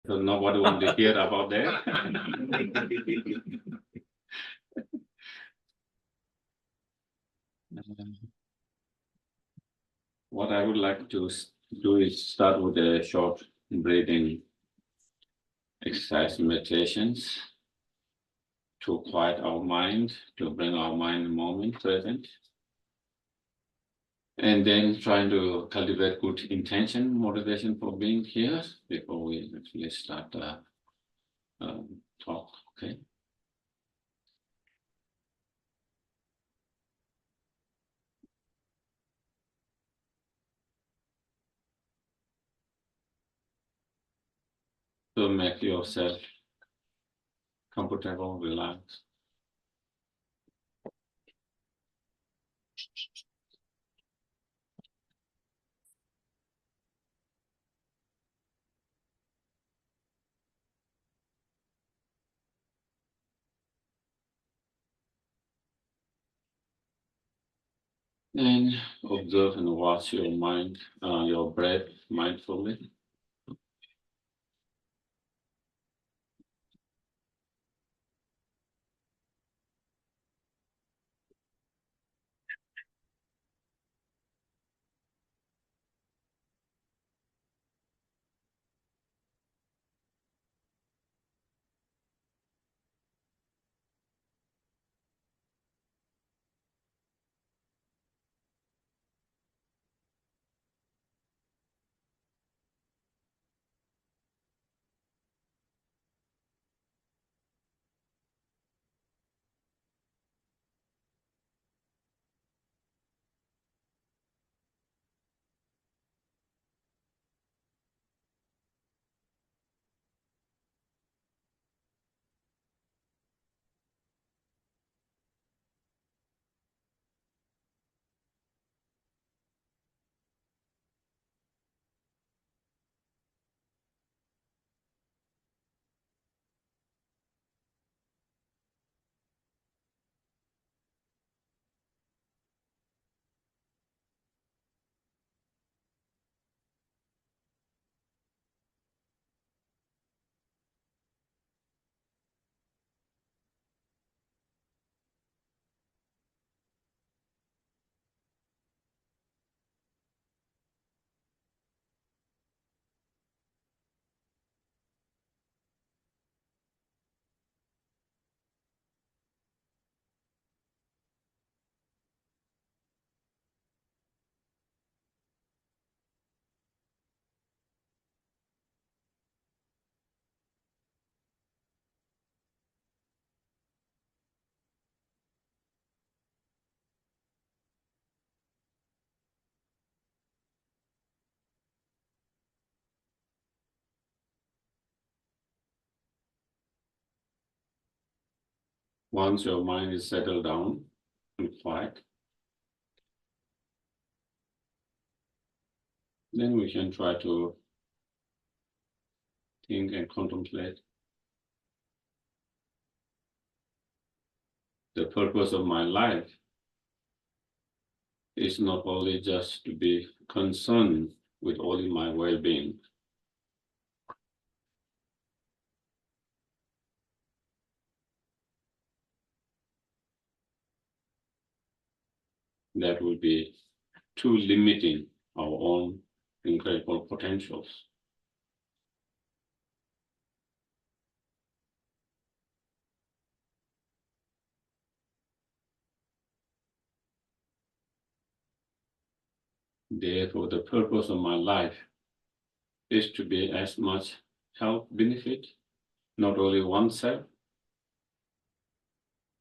So nobody want to hear about that. What I would like to do is start with a short breathing exercise meditations to quiet our mind, to bring our mind in the moment present. And then trying to cultivate good intention, motivation for being here before we actually start the talk, okay? So make yourself comfortable, relaxed. And observe and watch your mind, your breath mindfully. Once your mind is settled down and quiet, then we can try to think and contemplate the purpose of my life is not only just to be concerned with only my well-being. That would be too limiting our own incredible potentials. Therefore, the purpose of my life is to be as much help benefit, not only oneself,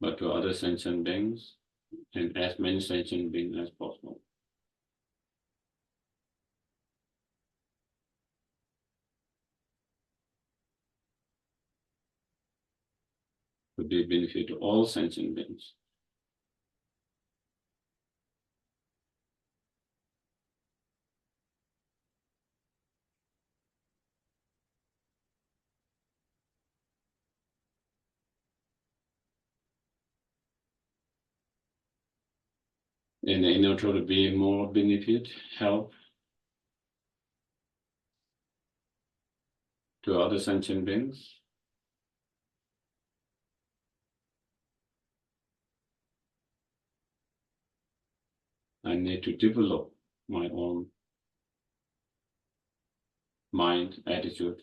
but to other sentient beings and as many sentient beings as possible. To be benefit to all sentient beings. And in order to be more benefit, help to other sentient beings. I need to develop my own mind, attitude.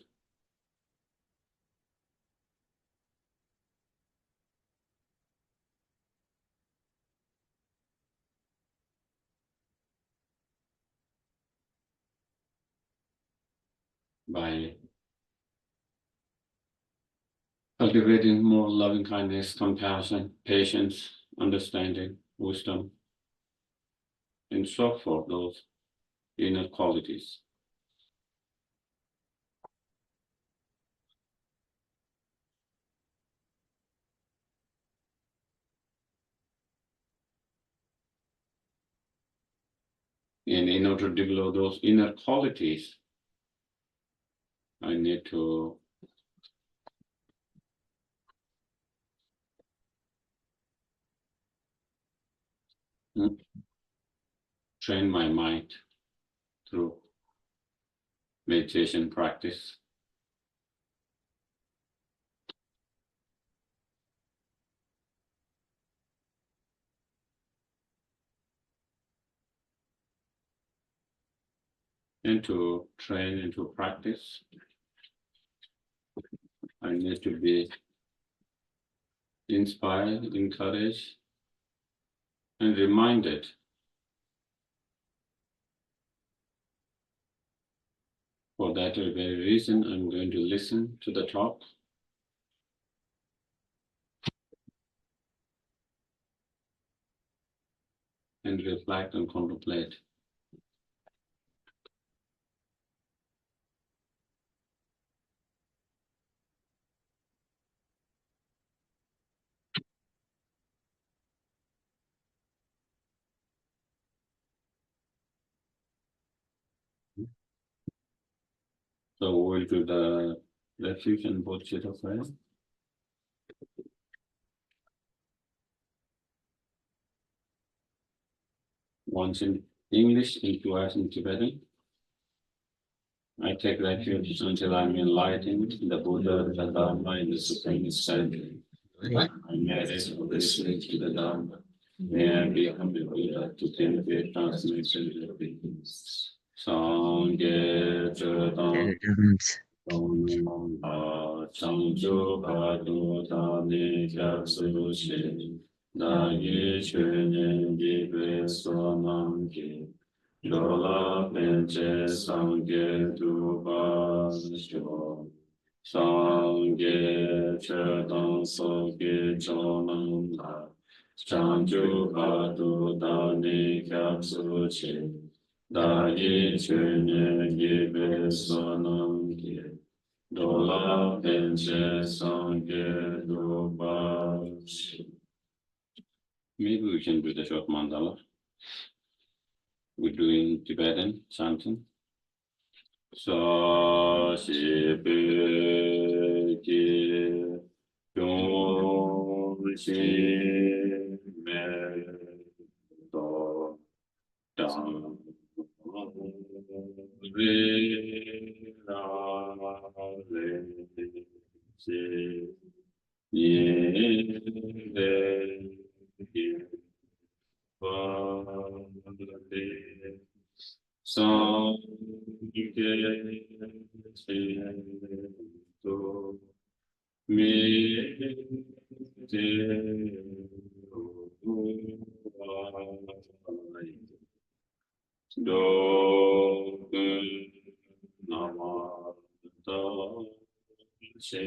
By cultivating more loving kindness, compassion, patience, understanding, wisdom, and so forth, those inner qualities. And in order to develop those inner qualities, I need to train my mind through meditation practice. And to train into practice, I need to be inspired, encouraged, and reminded for that very reason. I'm going to listen to the talk and reflect and contemplate. So we'll do the refuge and bullshit of prayer. Once in English and twice in Tibetan. I take refuge until I'm enlightened in the Buddha, the Dharma, and the Supreme Sage. I meditate on this way to the Dharma. May I become the Buddha to benefit transmission of beings. Sangye Chedam Changju Padu Tani Kyatsu Shi Da Yi Chönyen Gibe Sonam Ki Dola Penche Sangye Duba Shio Sangye Chedam Soge Chonam La Changju Padu Tani Kyatsu Shi Da Yi Chönyen Gibe Sonam Ki Dola Penche Sangye Duba Shio. Maybe we can do the short mandala. We're doing Tibetan chanting. Sa shi pe ki yong shi me do dang re ra re si ye re ye Sangye to me do namata se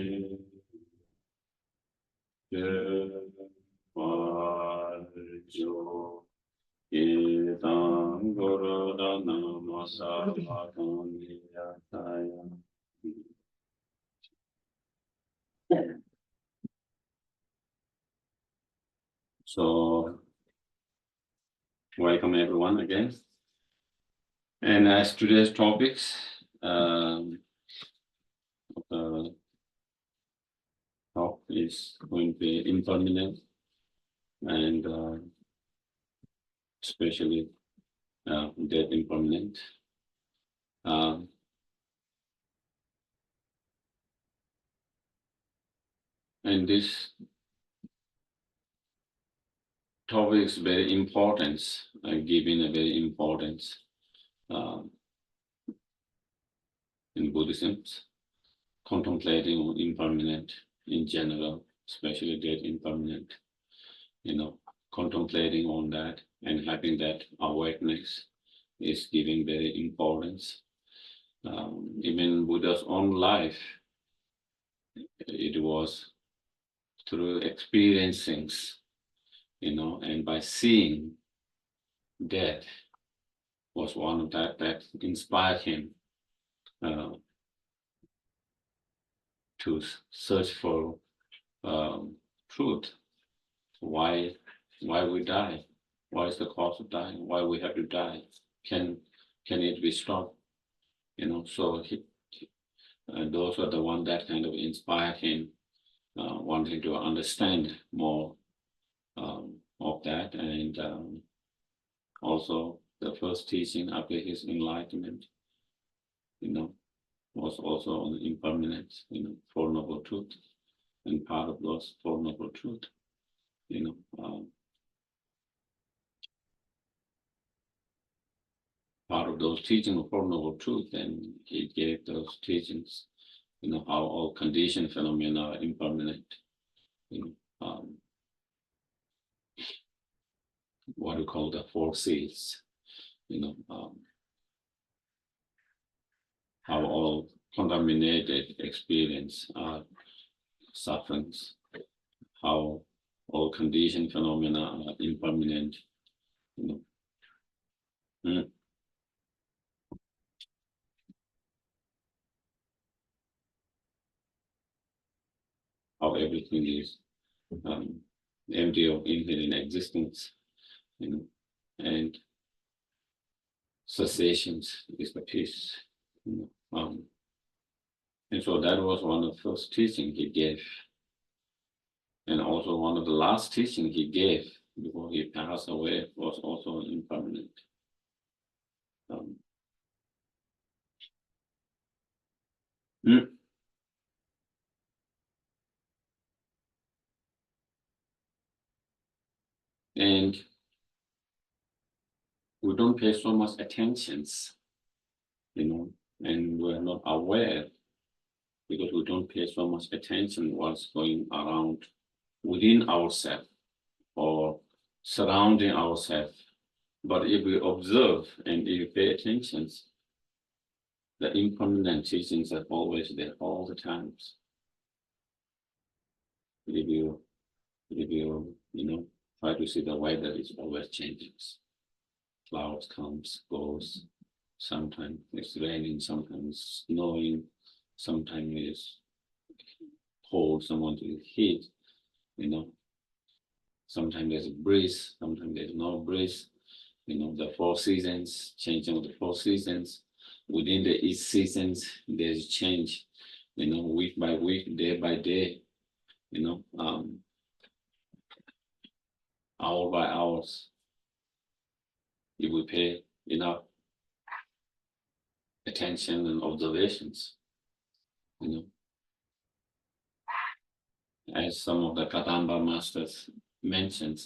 jo Idam Guru Dhanamasa Bhagavanyataya. So, welcome everyone again. And as today's topics, the talk is going to be impermanent and especially death impermanent. And this topic is very important, given a very importance in Buddhism, contemplating on impermanent in general, especially death impermanent, contemplating on that and having that awareness is giving very importance. Even Buddha's own life, it was through experiencing, and by seeing death was one of that inspired him to search for truth. Why we die? What is the cause of dying? Why we have to die? Can it be stopped? So those are the one that kind of inspired him, wanting to understand more of that, and also the first teaching after his enlightenment, was also on impermanence, Four Noble Truth, and part of those Four Noble Truth, part of those teachings of Four Noble Truth, and he gave those teachings, how all conditioned phenomena are impermanent, what we call the four C's, how all contaminated experience are sufferings, how all conditioned phenomena are impermanent, how everything is empty of inherent existence, and cessations is the peace. And so that was one of the first teaching he gave. And also one of the last teaching he gave before he passed away was also impermanent. And we don't pay so much attention, and we're not aware because we don't pay so much attention what's going around within ourselves or surrounding ourselves. But if we observe and if we pay attention, the impermanent teachings are always there all the times. If you try to see the weather is always changing. Clouds comes, goes. Sometimes it's raining, sometimes snowing, sometimes it's cold, sometimes it's heat, Sometimes there's a breeze, sometimes there's no breeze. The four seasons, changing of the four seasons. Within each seasons, there's change, week by week, day by day, hour by hours. If we pay enough attention and observations, as some of the Kadamba masters mentioned,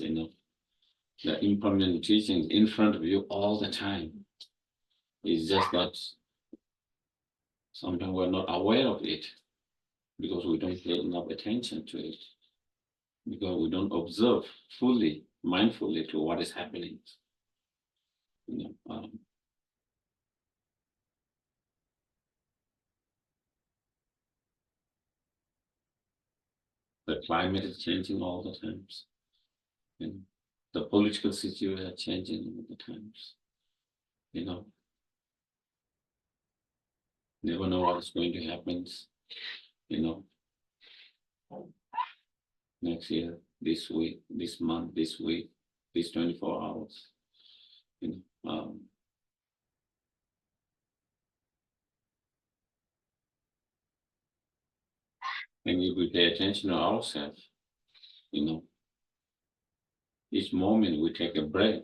the impermanent teachings in front of you all the time. It's just that sometimes we're not aware of it because we don't pay enough attention to it, because we don't observe fully, mindfully to what is happening. The climate is changing all the times. The political situation is changing all the times. Never know what is going to happen. Next year, this week, this month, this week, these 24 hours. And if we pay attention to ourselves, each moment we take a breath,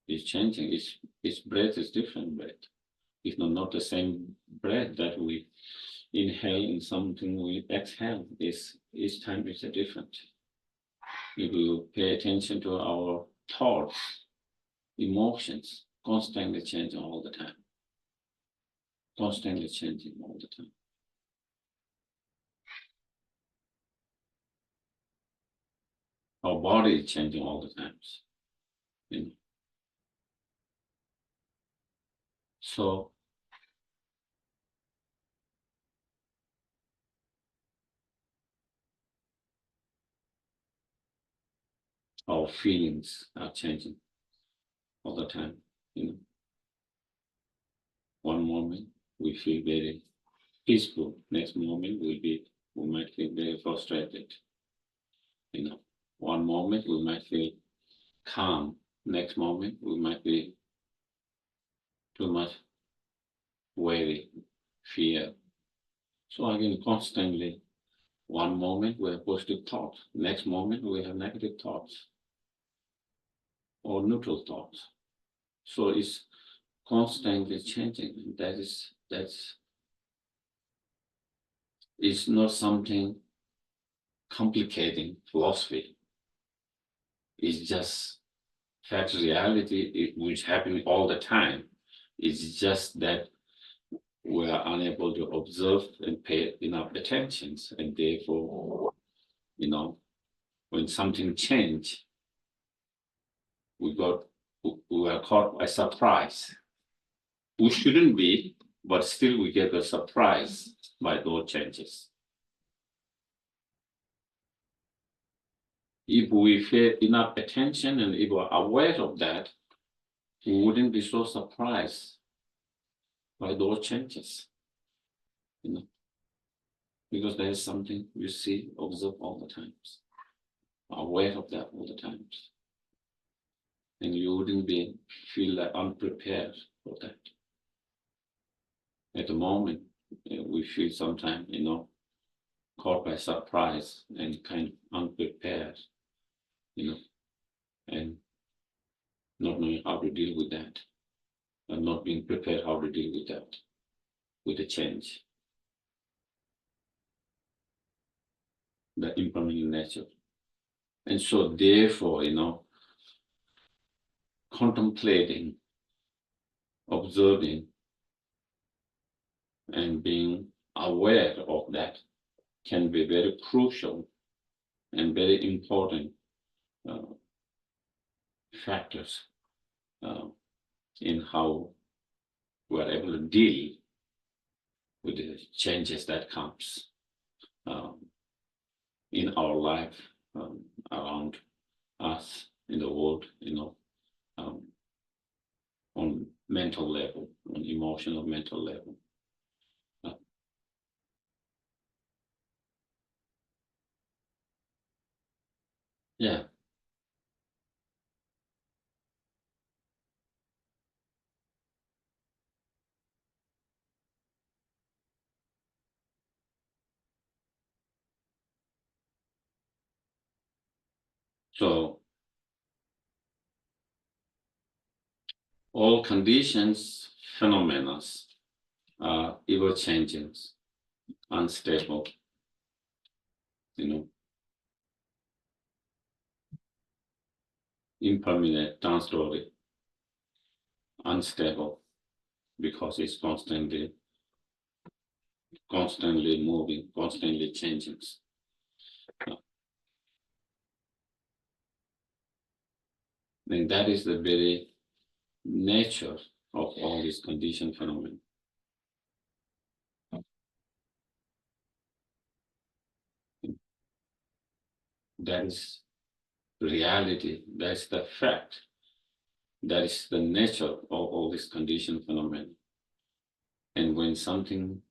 it's changing. Each breath is different breath. If not the same breath that we inhale and something we exhale is each time is a different. If you pay attention to our thoughts, emotions, constantly changing all the time. Constantly changing all the time. Our body is changing all the times. You know? So our feelings are changing all the time. You know, one moment we feel very peaceful. Next moment we might feel very frustrated. You know, one moment we might feel calm. Next moment we might be too much worry, fear. So again, constantly, one moment we have positive thoughts. Next moment we have negative thoughts or neutral thoughts. So it's constantly changing. That's it's not something complicating philosophy. It's just fact reality, which happens all the time. It's just that we are unable to observe and pay enough attention, and therefore, you know, when something change, we are caught by surprise. We shouldn't be, but still we get a surprise by those changes. If we pay enough attention and if we're aware of that, we wouldn't be so surprised by those changes. You know, because there is something you see, observe all the times, aware of that all the times. And you wouldn't feel like unprepared for that. At the moment, we feel sometimes, you know, caught by surprise and kind of unprepared, you know, and not knowing how to deal with that, and not being prepared how to deal with that, with the change, the impermanent nature. And so therefore, you know, contemplating, observing, and being aware of that can be very crucial and very important factors in how we're able to deal with the changes that comes in our life, around us, in the world, you know, on mental level, on emotional mental level. Yeah. So all conditions, phenomena are ever changing, unstable, you know, impermanent, transitory, unstable, because it's constantly moving, constantly changing. And that is the very nature of all these condition phenomena. That is reality, that's the fact, that is the nature of all these condition phenomena. And when something,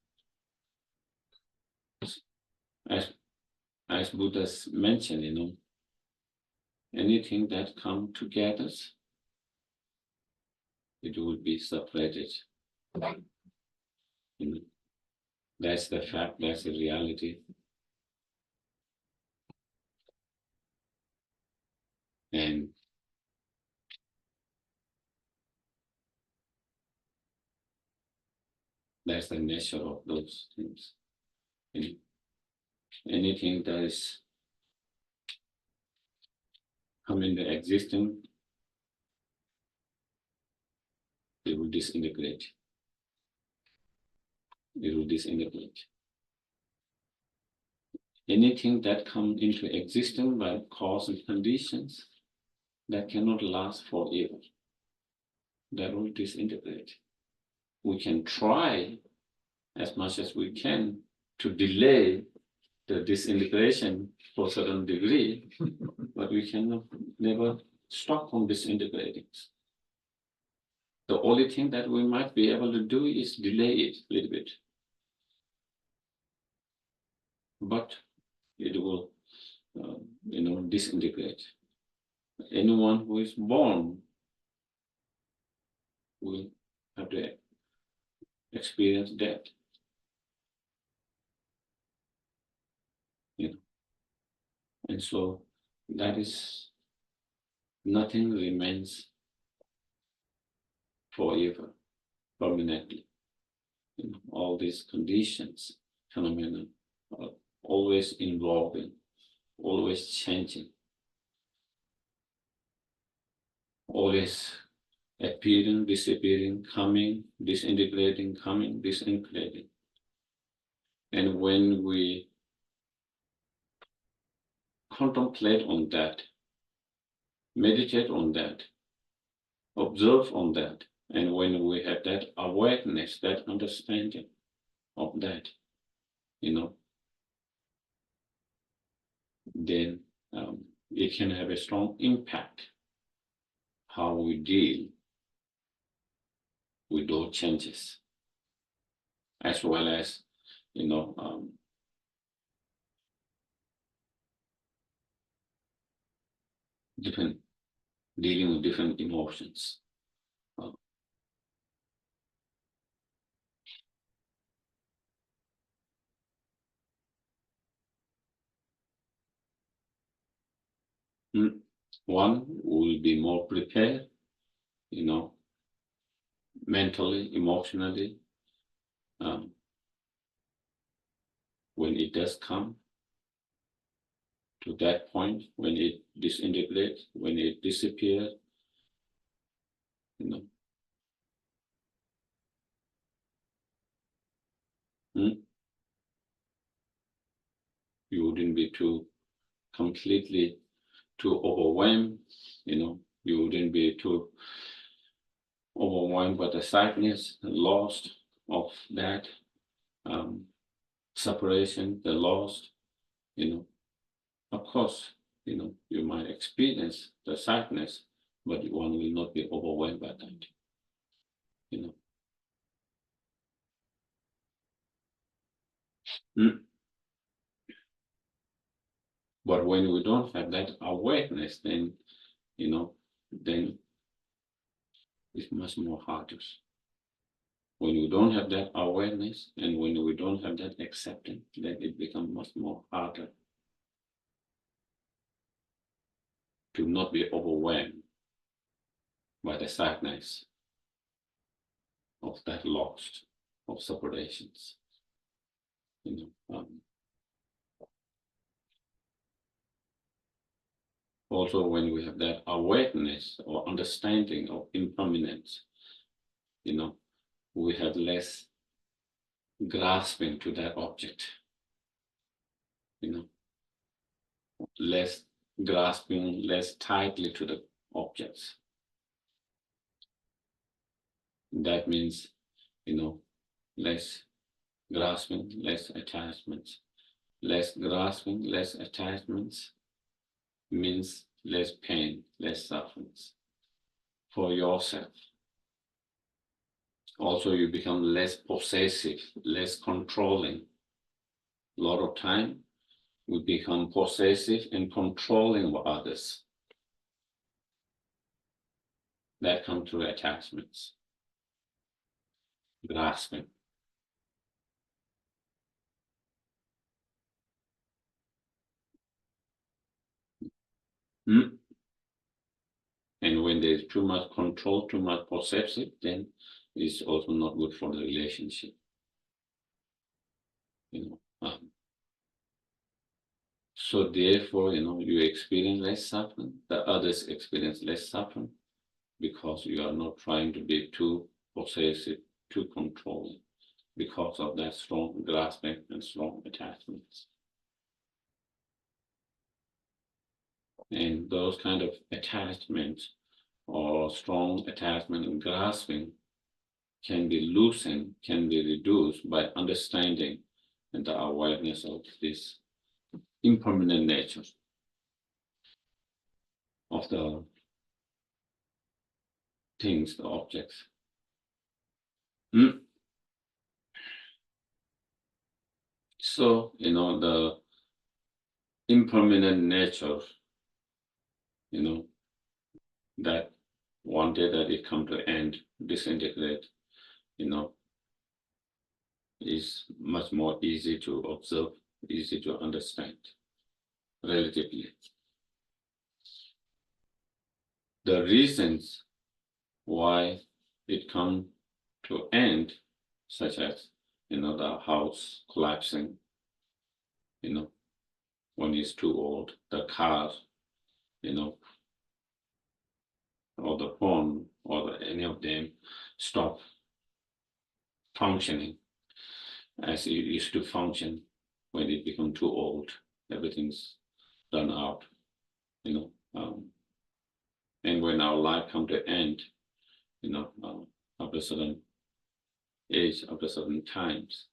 as Buddha's mentioned, you know, anything that come together, it would be separated. You know, that's the fact, that's the reality. And that's the nature of those things. And anything that is coming into existence, it will disintegrate. It will disintegrate. Anything that comes into existence by cause and conditions that cannot last forever, that will disintegrate. We can try as much as we can to delay the disintegration for a certain degree, but we can never stop from disintegrating. The only thing that we might be able to do is delay it a little bit. But it will, disintegrate. Anyone who is born will have to experience death. And so that is, nothing remains forever, permanently. All these conditions, phenomena are always evolving, always changing, always appearing, disappearing, coming, disintegrating, coming, disintegrating. And when we contemplate on that, meditate on that, observe on that, and when we have that awareness, that understanding of that, then it can have a strong impact how we deal with those changes, as well as, dealing with different emotions. One will be more prepared, mentally, emotionally, when it does come to that point, when it disintegrates, when it disappears, you wouldn't be too overwhelmed, you wouldn't be too overwhelmed by the sadness, the loss of that separation, the loss, of course, you might experience the sadness, but one will not be overwhelmed by that, But when we don't have that awareness, then, then it's much more harder. When we don't have that awareness and when we don't have that acceptance, then it becomes much more harder to not be overwhelmed by the sadness of that loss, of separations. Also, when we have that awareness or understanding of impermanence, we have less grasping to that object, less grasping, less tightly to the objects. That means, less grasping, less attachments. Less grasping, less attachments means less pain, less sufferings for yourself. Also, you become less possessive, less controlling. A lot of time, we become possessive and controlling of others. That comes through attachments, grasping. And when there's too much control, too much possessive, then it's also not good for the relationship. So therefore, you experience less suffering, the others experience less suffering, because you are not trying to be too possessive, too controlling, because of that strong grasping and strong attachments. And those kind of attachments or strong attachment and grasping can be loosened, can be reduced by understanding and the awareness of this impermanent nature of the things, the objects. So, the impermanent nature, that one day that it come to end, disintegrate, is much more easy to observe, easy to understand, relatively. The reasons why it come to end, such as, the house collapsing, when it's too old, the car, or the phone, or any of them stop functioning as it used to function when it become too old. Everything's done out, and when our life come to end, after a certain age, after certain times,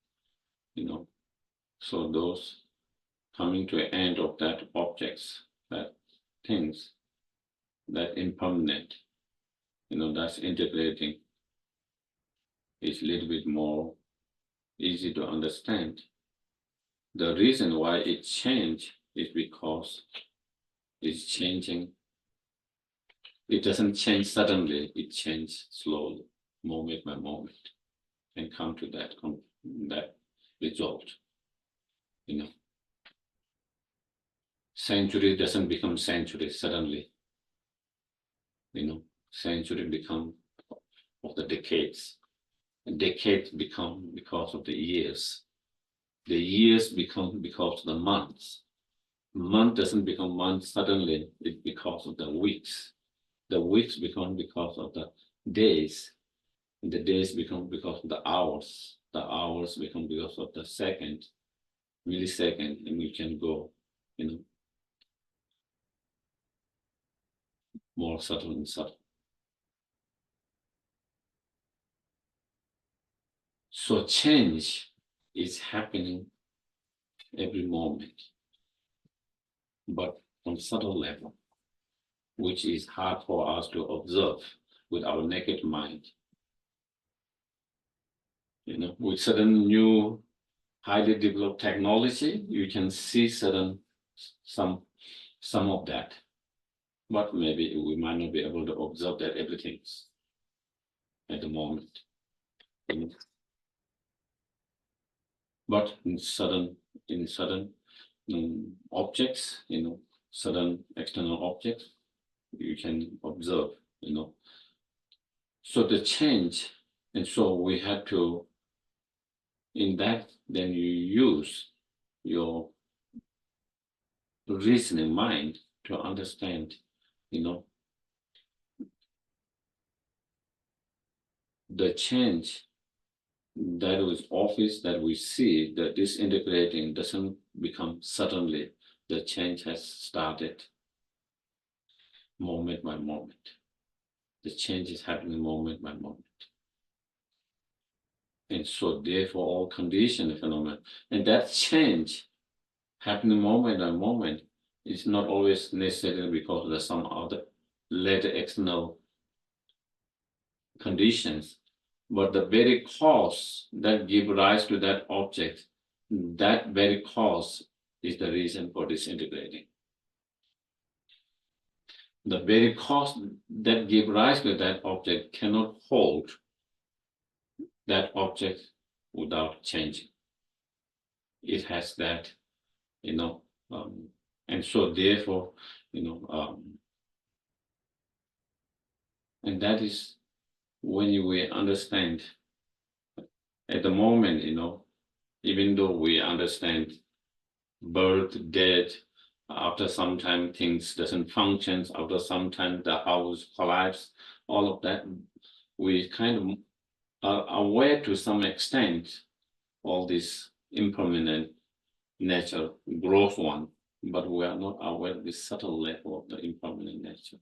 so those coming to an end of that objects, that things, that impermanent, that's integrating, is a little bit more easy to understand. The reason why it changed is because it's changing. It doesn't change suddenly, it changes slowly, moment by moment, and come to that result. Century doesn't become century suddenly. Century become of the decades. And decades become because of the years. The years become because of the months. Month doesn't become month suddenly, it's because of the weeks. The weeks become because of the days. And the days become because of the hours. The hours become because of the second, millisecond, and we can go, more subtle and subtle. So change is happening every moment, but on subtle level, which is hard for us to observe with our naked mind. With certain new highly developed technology, you can see some of that, but maybe we might not be able to observe that everything at the moment. But in certain objects, certain external objects, you can observe, So the change, and so we have to, in that, then you use your reasoning mind to understand, the change that is obvious that we see, that this integrating doesn't become suddenly. The change has started moment by moment. The change is happening moment by moment. And so therefore all conditioned phenomena, and that change happening moment by moment is not always necessarily because there's some other later external conditions, but the very cause that give rise to that object, that very cause is the reason for disintegrating. The very cause that give rise to that object cannot hold that object without changing. It has that, and so therefore, and that is when we understand at the moment, even though we understand birth, death, after some time things doesn't function, after some time the house collapse, all of that, we kind of are aware to some extent all this impermanent nature, gross one, but we are not aware of the subtle level of the impermanent nature.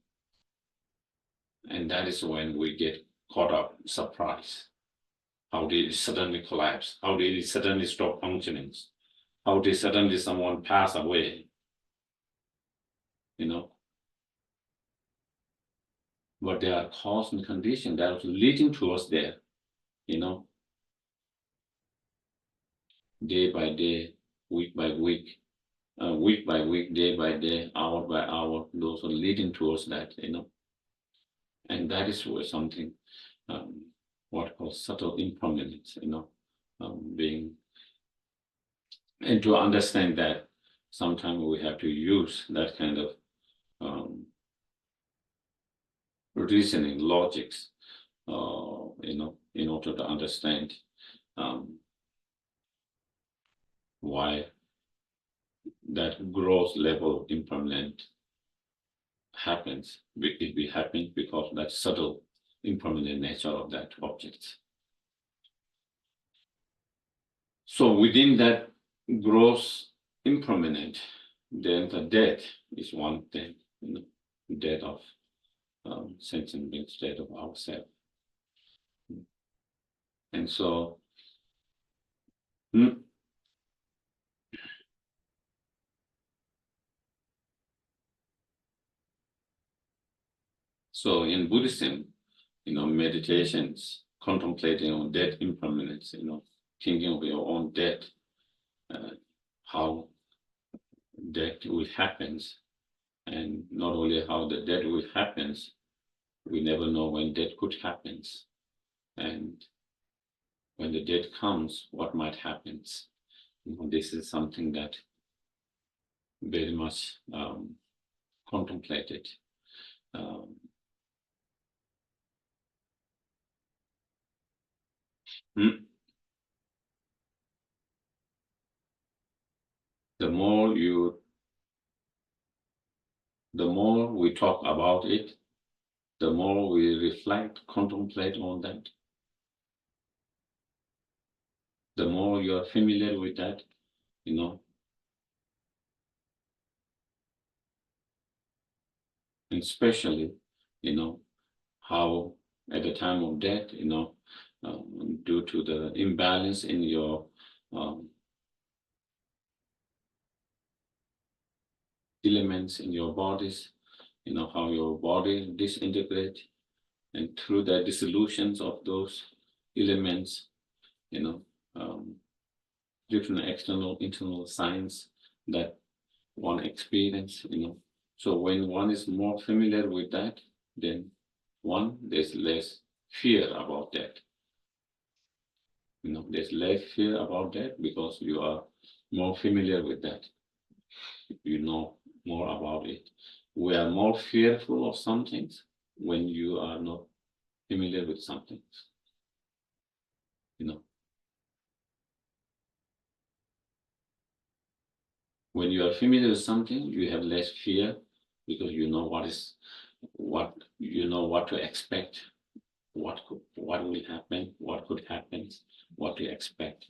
And that is when we get caught up, surprised. How did it suddenly collapse? How did it suddenly stop functioning? How did suddenly someone pass away? You know, but there are cause and conditions that are leading to us there, you know, day by day, week by week, day by day, hour by hour, those are leading towards that, you know. And that is where something, what called subtle impermanence, you know, being, and to understand that sometimes we have to use that kind of reasoning, logics, you know, in order to understand why that gross level of impermanence happens. It will happen because that subtle impermanent nature of that object. So within that gross impermanent, then the death is one thing, you know, death of sentient beings, death of ourselves. And so so in Buddhism, you know, meditations, contemplating on death impermanence, you know, thinking of your own death, how death will happen, and not only how the death will happen, we never know when death could happen, and when the death comes, what might happen. You know, this is something that very much contemplated. The more we talk about it, the more we reflect, contemplate on that, the more you're familiar with that, you know. And especially, you know, how at the time of death, you know, due to the imbalance in your elements in your bodies, you know, how your body disintegrate, and through the dissolutions of those elements, you know, different external, internal signs that one experience, you know. So when one is more familiar with that, then there's less fear about that. You know, there's less fear about that because you are more familiar with that. You know more about it. We are more fearful of some things when you are not familiar with some things. You know, when you are familiar with something, you have less fear because you know what to expect, what will happen, what could happen, what to expect.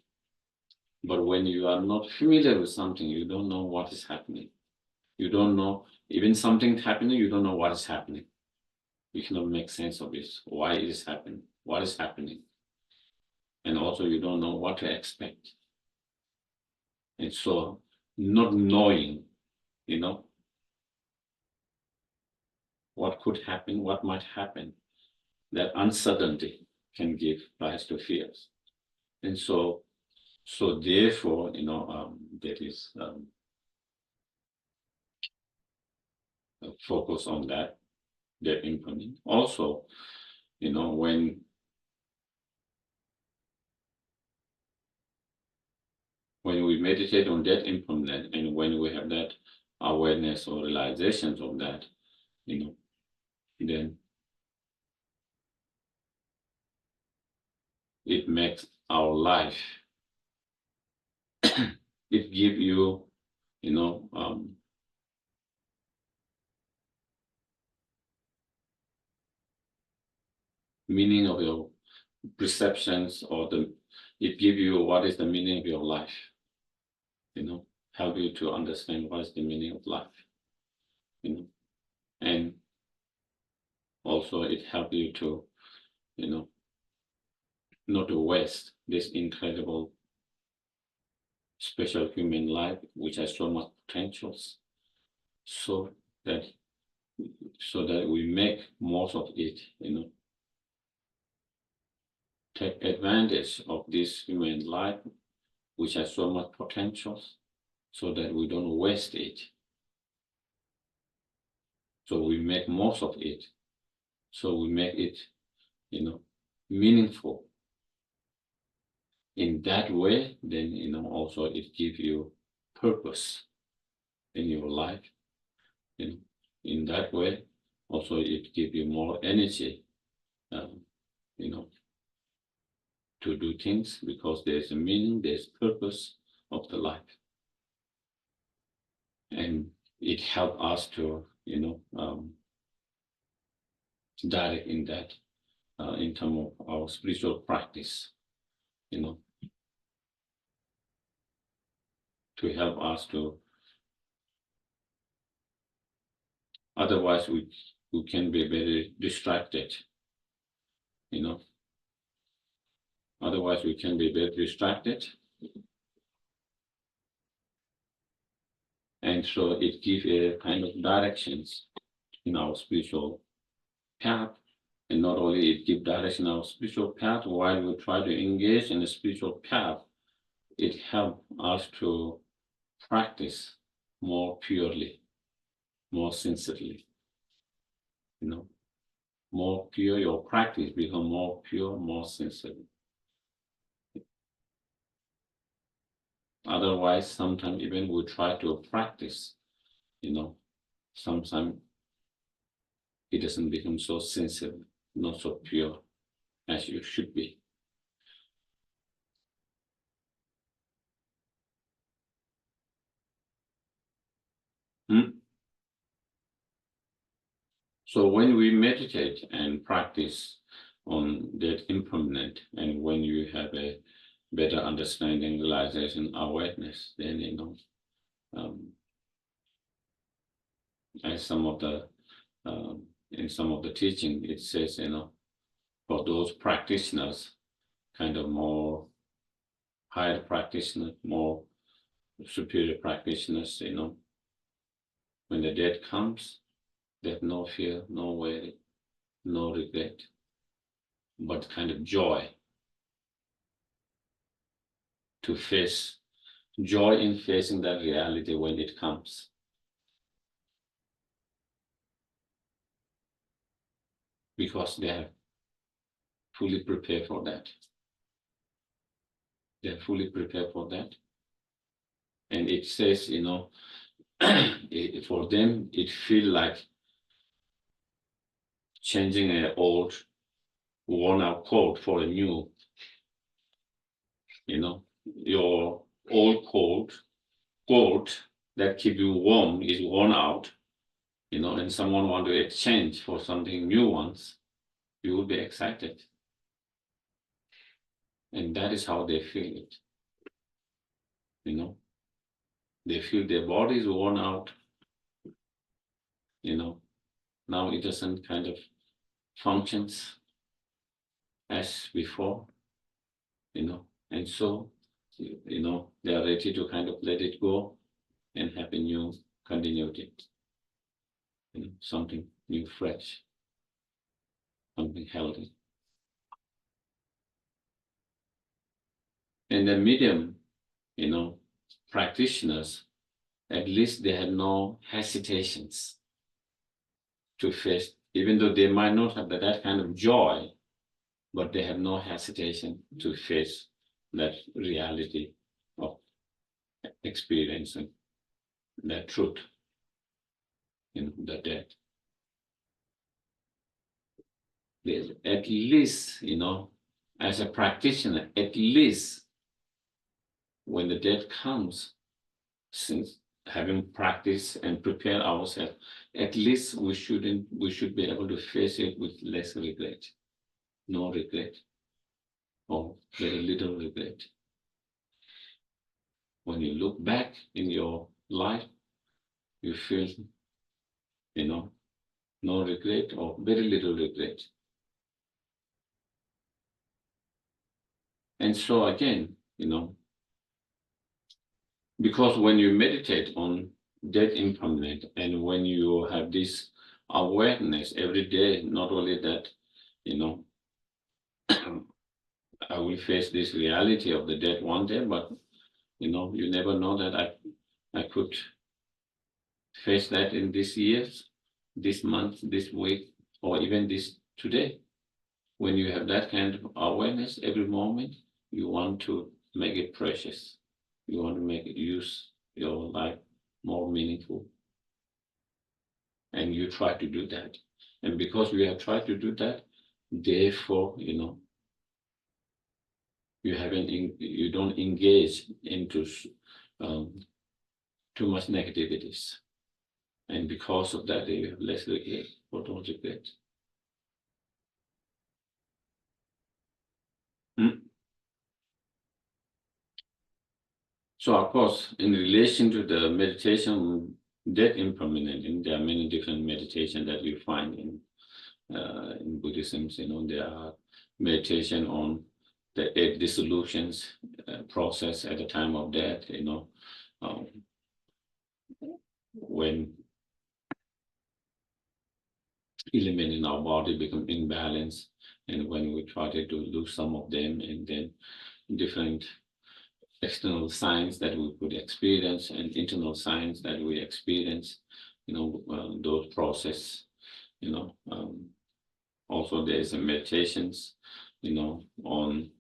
But when you are not familiar with something, you don't know what is happening. You don't know, even something happening, you don't know what is happening. You cannot make sense of it. Why it is happening? What is happening? And also you don't know what to expect. And so not knowing, you know, what could happen, what might happen, that uncertainty can give rise to fears. And so therefore, you know, there is a focus on that impermanent. Also, you know, when we meditate on that impermanent, and when we have that awareness or realizations of that, you know, then it makes our life it give you, meaning of your perceptions, or it give you what is the meaning of your life, help you to understand what is the meaning of life, and also it help you to, not to waste this incredible special human life, which has so much potentials, so that we make most of it, take advantage of this human life, which has so much potential, so that we don't waste it. So we make most of it. So we make it, meaningful. In that way, then, also it gives you purpose in your life. In that way, also it gives you more energy, to do things, because there's a meaning, there's purpose of the life. And it helps us to, direct in that, in terms of our spiritual practice, to help us to, otherwise we can be very distracted, otherwise we can be very distracted. And so it gives a kind of directions in our spiritual path. And not only it gives direction in our spiritual path, while we try to engage in the spiritual path, it helps us to practice more purely, more sincerely. More pure, your practice become more pure, more sincere. Otherwise, sometimes even we try to practice, sometimes it doesn't become so sincere, not so pure as it should be. So when we meditate and practice on that impermanent, and when you have a better understanding, realization, awareness, then, as some of the, in some of the teaching, it says, for those practitioners, kind of more higher practitioners, more superior practitioners, when the death comes, there's no fear, no worry, no regret, but kind of joy to face, joy in facing that reality when it comes. Because they are fully prepared for that. They're fully prepared for that. And it says, for them, it feels like changing an old, worn-out coat for a new. Your old coat that keep you warm is worn out, and someone want to exchange for something new ones, you will be excited. And that is how they feel it. They feel their body is worn out. Now it doesn't kind of functions as before, and so, they are ready to kind of let it go and have a new continuity, something new, fresh, something healthy. And the medium, practitioners, at least they have no hesitations to face, even though they might not have that kind of joy, but they have no hesitation to face that reality of experiencing that truth, the death. At least, as a practitioner, at least when the death comes, since having practiced and prepared ourselves, at least we should be able to face it with less regret, no regret, or very little regret. When you look back in your life, you feel, no regret or very little regret. And so again, because when you meditate on death impermanent, and when you have this awareness every day, not only that, I will face this reality of the death one day, but you never know that I could face that in this year, this month, this week, or even this today. When you have that kind of awareness every moment, you want to make it precious. You want to make it use your life more meaningful. And you try to do that. And because we have tried to do that, therefore, you don't engage into too much negativities. And because of that, you have less regret or don't regret. So of course, in relation to the meditation, death impermanent, and there are many different meditations that you find in Buddhism. There are meditation on the eight dissolutions process at the time of death. When element in our body become imbalanced, and when we try to lose some of them, and then different external signs that we could experience and internal signs that we experience, those process, also there's a meditations, on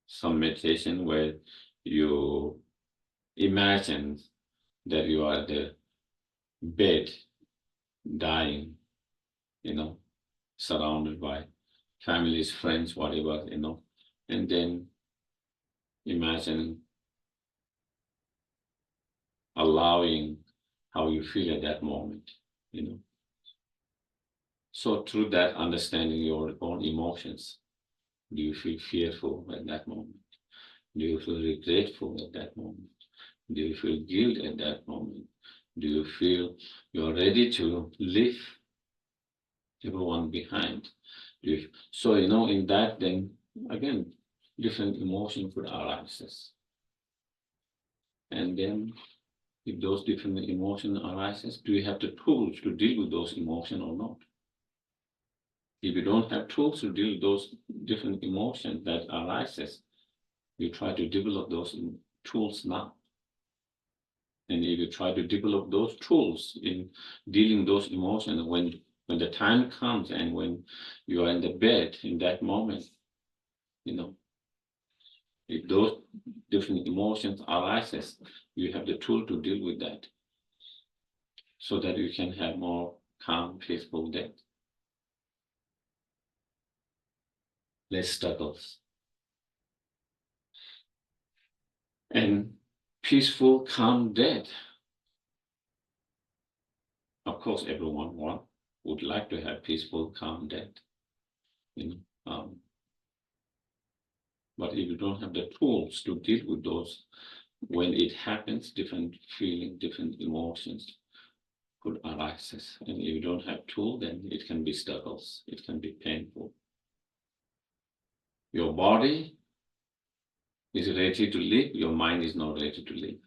some meditation where you imagine that you are at the bed dying, surrounded by families, friends, whatever, and then imagine allowing how you feel at that moment, So through that, understanding your own emotions, do you feel fearful at that moment? Do you feel regretful at that moment? Do you feel guilt at that moment? Do you feel you're ready to leave everyone behind? So, in that, then again, different emotions could arise. And then if those different emotions arises, do you have the tools to deal with those emotions or not? If you don't have tools to deal with those different emotions that arises, you try to develop those tools now. And if you try to develop those tools in dealing with those emotions, when the time comes and when you are in the bed in that moment, if those different emotions arises, you have the tool to deal with that, so that you can have more calm, peaceful death. Less struggles. And peaceful, calm death. Of course, everyone would like to have peaceful, calm death. But if you don't have the tools to deal with those, when it happens, different feelings, different emotions could arise. And if you don't have tools, then it can be struggles. It can be painful. Your body is ready to live. Your mind is not ready to live.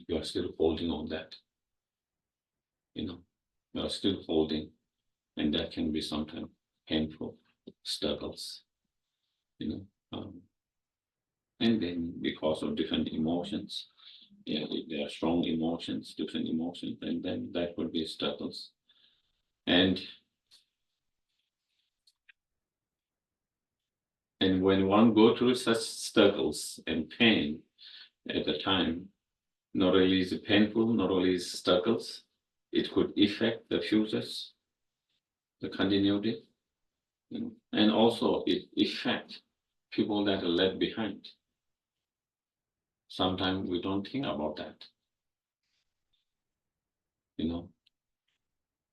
You are still holding on that. You are still holding, and that can be sometimes painful struggles. And then because of different emotions, if there are strong emotions, different emotions, and then that would be struggles. And when one go through such struggles and pain at the time, not only is it painful, not only is struggles, it could affect the futures, the continuity, and also it affect people that are left behind. Sometimes we don't think about that.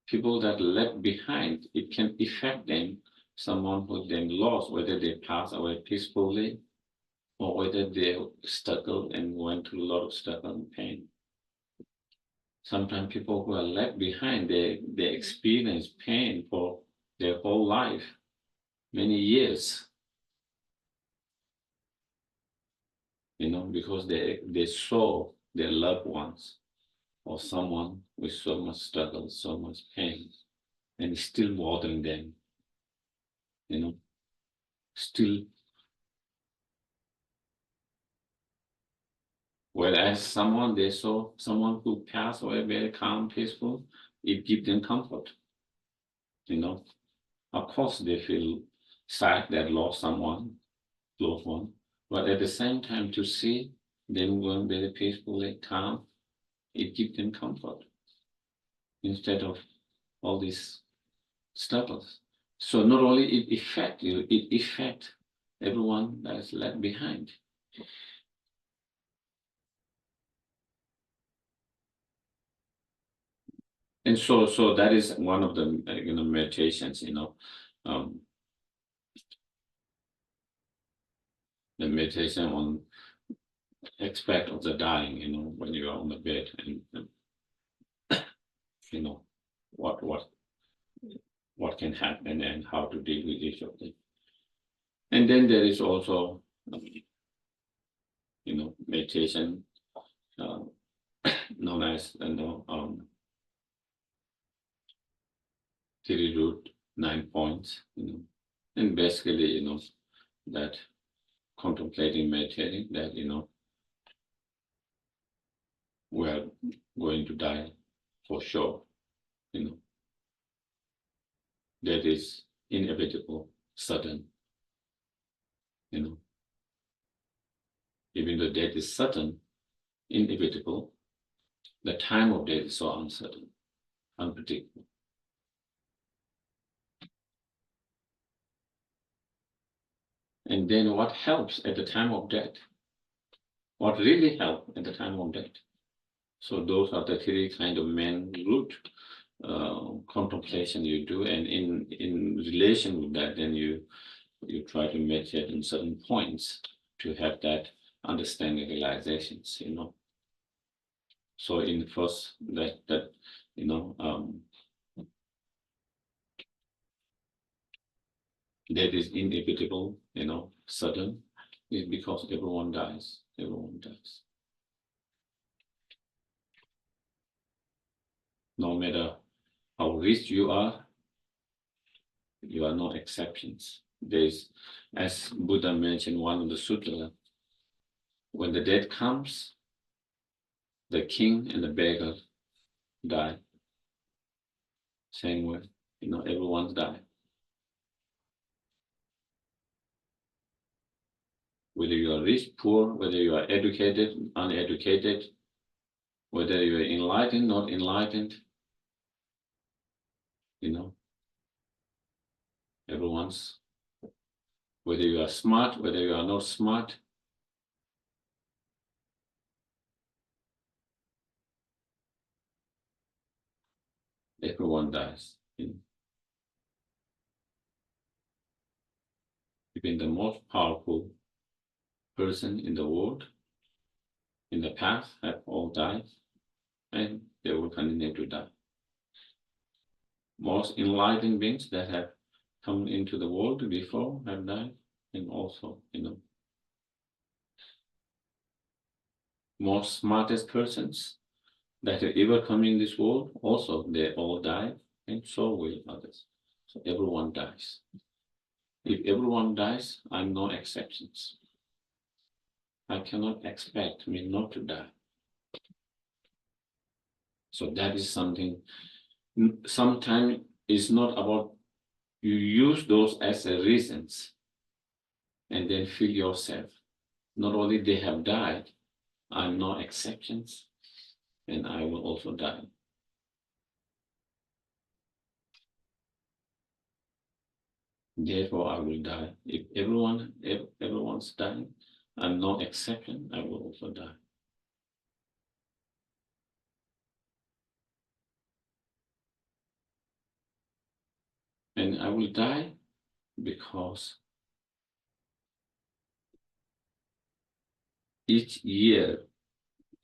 People that left behind, it can affect them, someone who then lost, whether they pass away peacefully or whether they struggled and went through a lot of struggle and pain. Sometimes people who are left behind, they experience pain for their whole life, many years, because they saw their loved ones or someone with so much struggle, so much pain, and it's still bothering them, still. Whereas they saw someone who passed away very calm, peaceful, it gives them comfort. Of course they feel sad that lost someone, close one, but at the same time to see them going very peacefully, calm, it gives them comfort instead of all these struggles. So not only it affects you, it affects everyone that's left behind. And so that is one of the meditations, the meditation on aspect of the dying, when you are on the bed and what can happen and how to deal with each of them. And then there is also meditation known as theory root 9 points, and basically that contemplating, meditating that we are going to die for sure, that is inevitable, sudden, even though death is certain, inevitable, the time of death is so uncertain, unpredictable. And then what helps at the time of death? What really helps at the time of death? So those are the three kind of main root contemplation you do, and in relation with that, then you try to meditate in certain points to have that understanding, realizations. So in first that that is inevitable, sudden, is because everyone dies. Everyone dies. No matter how rich you are no exceptions. There's, as Buddha mentioned one of the sutra, when the death comes, the king and the beggar die. Same way, everyone's die. Whether you are rich, poor, whether you are educated, uneducated, whether you are enlightened, not enlightened, everyone's, whether you are smart, whether you are not smart, everyone dies. Even the most powerful person in the world, in the past, have all died, and they will continue to die. Most enlightened beings that have come into the world before have died, and also, most smartest persons that have ever come in this world, also they all die, and so will others. So everyone dies. If everyone dies, I'm no exceptions. I cannot expect me not to die. So that is something, sometimes it's not about you use those as a reasons and then feel yourself. Not only they have died, I'm no exceptions, and I will also die. Therefore, I will die. If everyone's dying, and no exception, I will also die. And I will die because each year,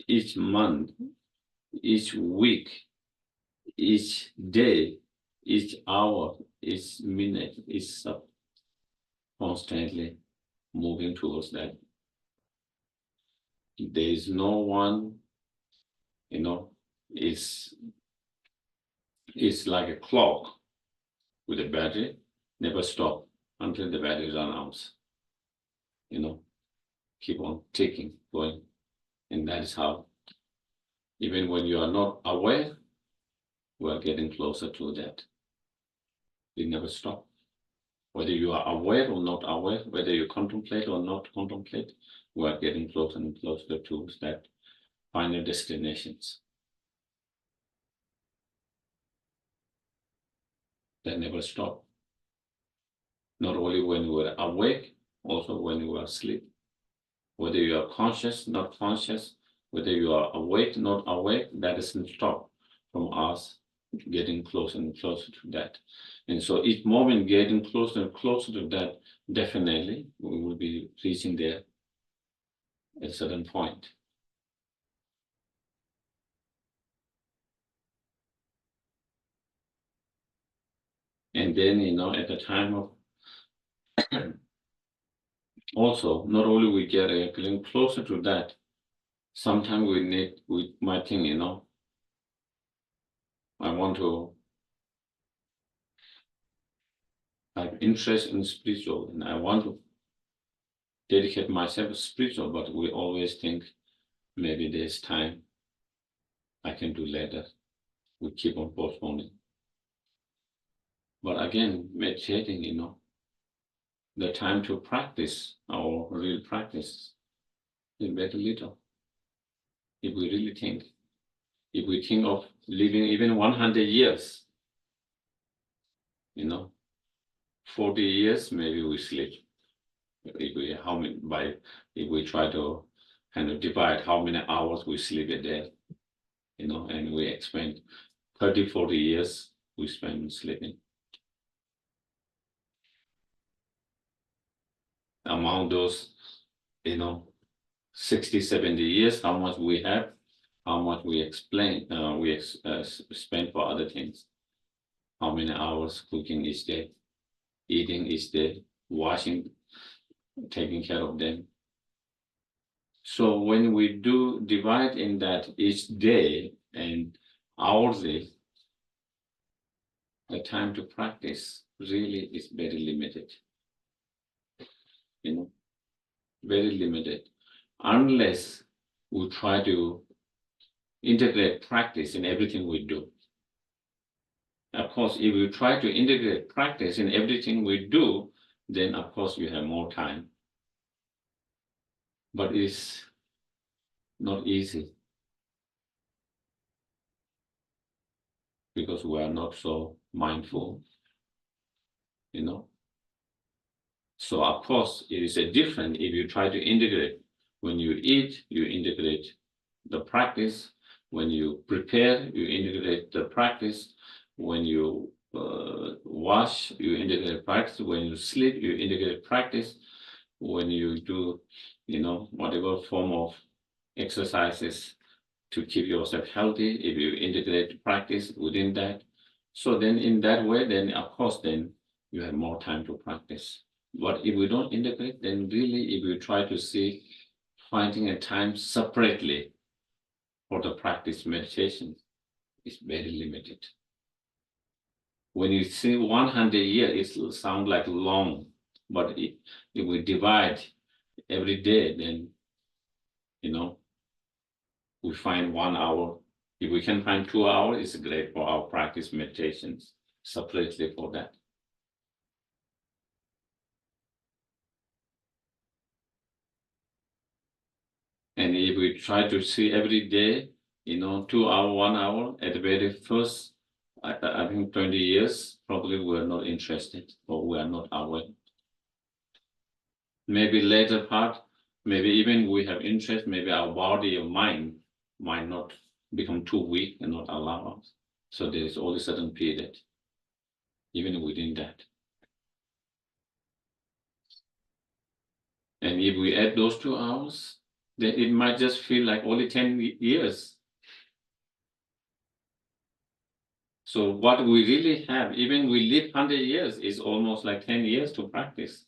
each month, each week, each day, each hour, each minute is constantly moving towards that. There is no one, it's like a clock with a battery, never stop until the battery runs out. Keep on ticking, going. And that is how, even when you are not aware, we are getting closer to that. We never stop. Whether you are aware or not aware, whether you contemplate or not contemplate, we are getting closer and closer to that final destinations. That never stop. Not only when you are awake, also when you are asleep. Whether you are conscious, not conscious, whether you are awake, not awake, that doesn't stop from us getting closer and closer to that. And so each moment getting closer and closer to that, definitely we will be reaching there at a certain point. And then, at the time of also, not only we get getting closer to that, sometimes we might think, I want to have interest in spiritual, and I want to dedicate myself to spiritual, but we always think maybe there's time I can do later. We keep on postponing. But again, meditating, the time to practice our real practice is very little. If we really think, if we think of living even 100 years, 40 years, maybe we sleep. If we try to kind of divide how many hours we sleep a day, and we spend 30, 40 years we spend sleeping. Among those, 60, 70 years, how much we have, how much we spend for other things. How many hours cooking each day, eating each day, washing, taking care of them. So when we do divide in that each day and hourly, the time to practice really is very limited. Very limited, unless we try to integrate practice in everything we do. Of course, if we try to integrate practice in everything we do, then of course we have more time. But it's not easy because we are not so mindful, So of course, it is a different if you try to integrate. When you eat, you integrate the practice. When you prepare, you integrate the practice. When you wash, you integrate practice. When you sleep, you integrate practice. When you do, whatever form of exercises to keep yourself healthy, if you integrate practice within that. So then in that way, then of course, then you have more time to practice. But if we don't integrate, then really, if you try to see finding a time separately for the practice meditation, it's very limited. When you see 100 years, it sounds like long, but if we divide every day, then, we find 1 hour. If we can find 2 hours, it's great for our practice meditations separately for that. And if we try to see every day, 2 hours, 1 hour, at the very first, I think 20 years, probably we're not interested or we are not aware. Maybe later part, maybe even we have interest, maybe our body or mind might not become too weak and not allow us. So there is only a certain period, even within that. And if we add those 2 hours, then it might just feel like only 10 years. So what we really have, even we live 100 years, is almost like 10 years to practice.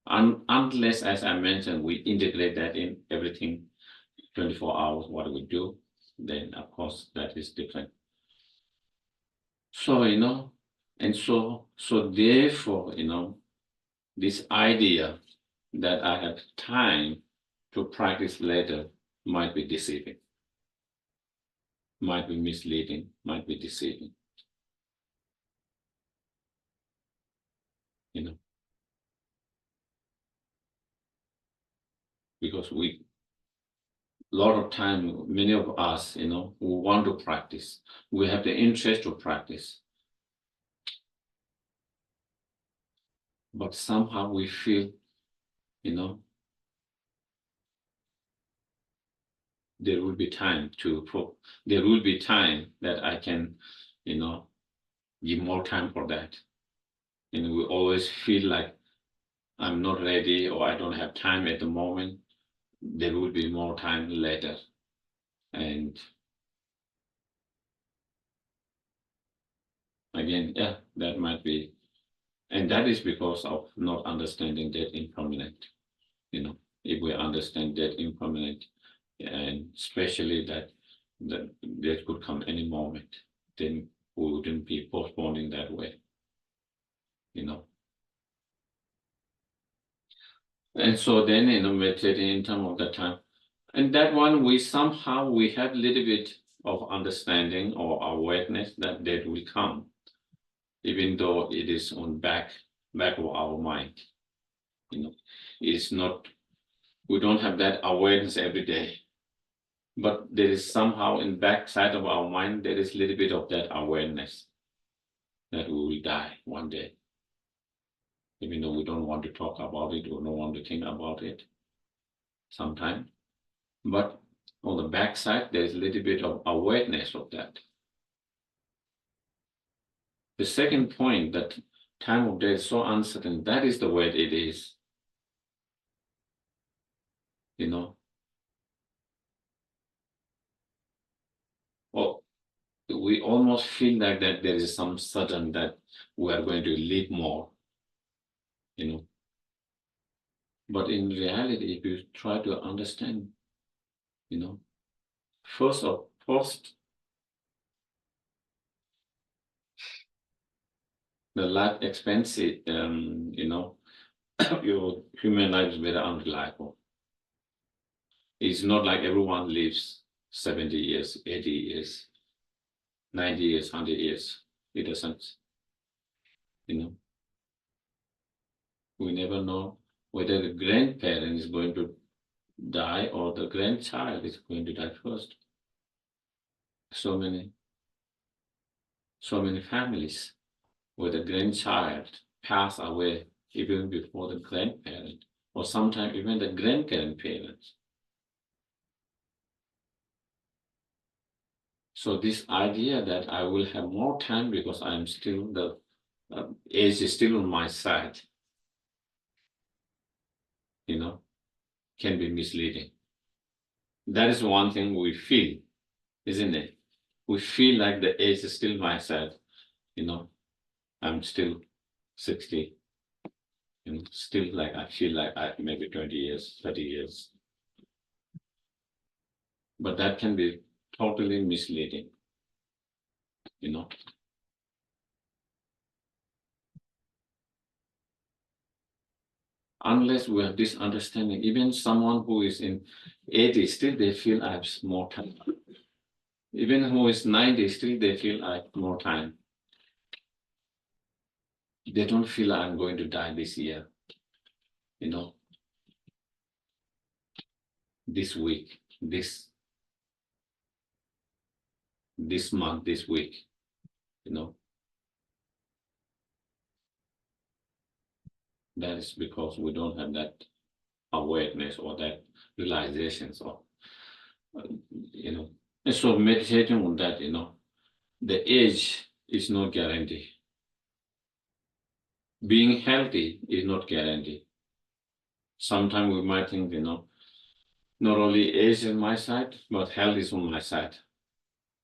Unless, as I mentioned, we integrate that in everything, 24 hours, what we do, then of course that is different. So, and so therefore, this idea that I have time to practice later might be deceiving, might be misleading, might be deceiving. Because a lot of time, many of us, who want to practice, we have the interest to practice. But somehow we feel, there will be time that I can, give more time for that. And we always feel like I'm not ready or I don't have time at the moment. There will be more time later. And again, yeah, that might be, and that is because of not understanding that impermanent. If we understand that impermanent, and especially that could come any moment, then we wouldn't be postponing that way. And so then, meditating in terms of the time, and that one we have a little bit of understanding or awareness that will come, even though it is on back of our mind. It's not, we don't have that awareness every day, but there is somehow in back side of our mind, there is a little bit of that awareness that we will die one day. Even though we don't want to talk about it or don't want to think about it sometimes. But on the backside, there's a little bit of awareness of that. The second point, that time of day is so uncertain, that is the way it is. Well, we almost feel like that there is some certain that we are going to live more, But in reality, if you try to understand, first, the life expectancy, your human life is very unreliable. It's not like everyone lives 70 years, 80 years, 90 years, 100 years. It doesn't, We never know whether the grandparent is going to die or the grandchild is going to die first. So many families where the grandchild pass away even before the grandparent, or sometimes even the grandparents. So this idea that I will have more time because I'm still, the age is still on my side, can be misleading. That is one thing we feel, isn't it? We feel like the age is still my side, I'm still 60, still like I feel like I maybe 20 years, 30 years. But that can be totally misleading, Unless we have this understanding, even someone who is in 80, still they feel I have more time. Even who is 90, still they feel I have more time. They don't feel I'm going to die this year, this week, this month, this week, That is because we don't have that awareness or that realizations of, and so meditating on that, the age is not guaranteed. Being healthy is not guaranteed. Sometimes we might think, not only age is my side, but health is on my side.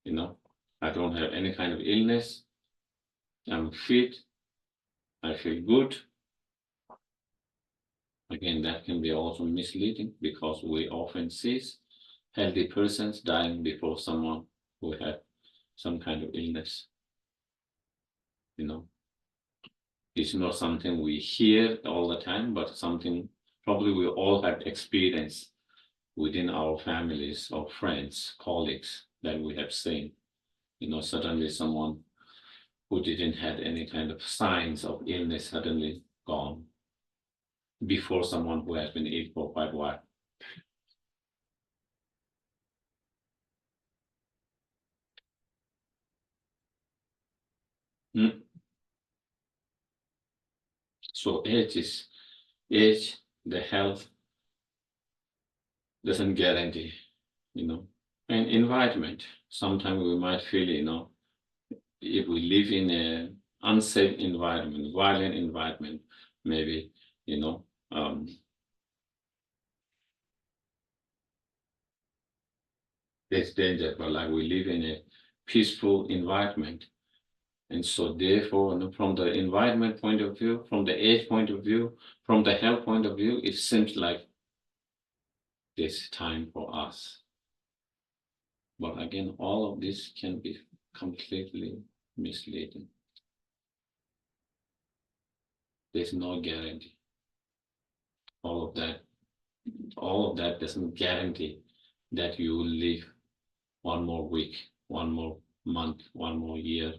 I don't have any kind of illness. I'm fit. I feel good. Again, that can be also misleading because we often see healthy persons dying before someone who had some kind of illness. It's not something we hear all the time, but something probably we all have experienced within our families or friends, colleagues that we have seen. Suddenly someone who didn't have any kind of signs of illness suddenly gone before someone who has been ill for quite a while. So age, the health doesn't guarantee, and environment. Sometimes we might feel, if we live in an unsafe environment, violent environment, maybe, there's danger, but like we live in a peaceful environment. And so therefore, from the environment point of view, from the age point of view, from the health point of view, it seems like there's time for us. But again, all of this can be completely misleading. There's no guarantee. All of that doesn't guarantee that you will live one more week, one more month, one more year,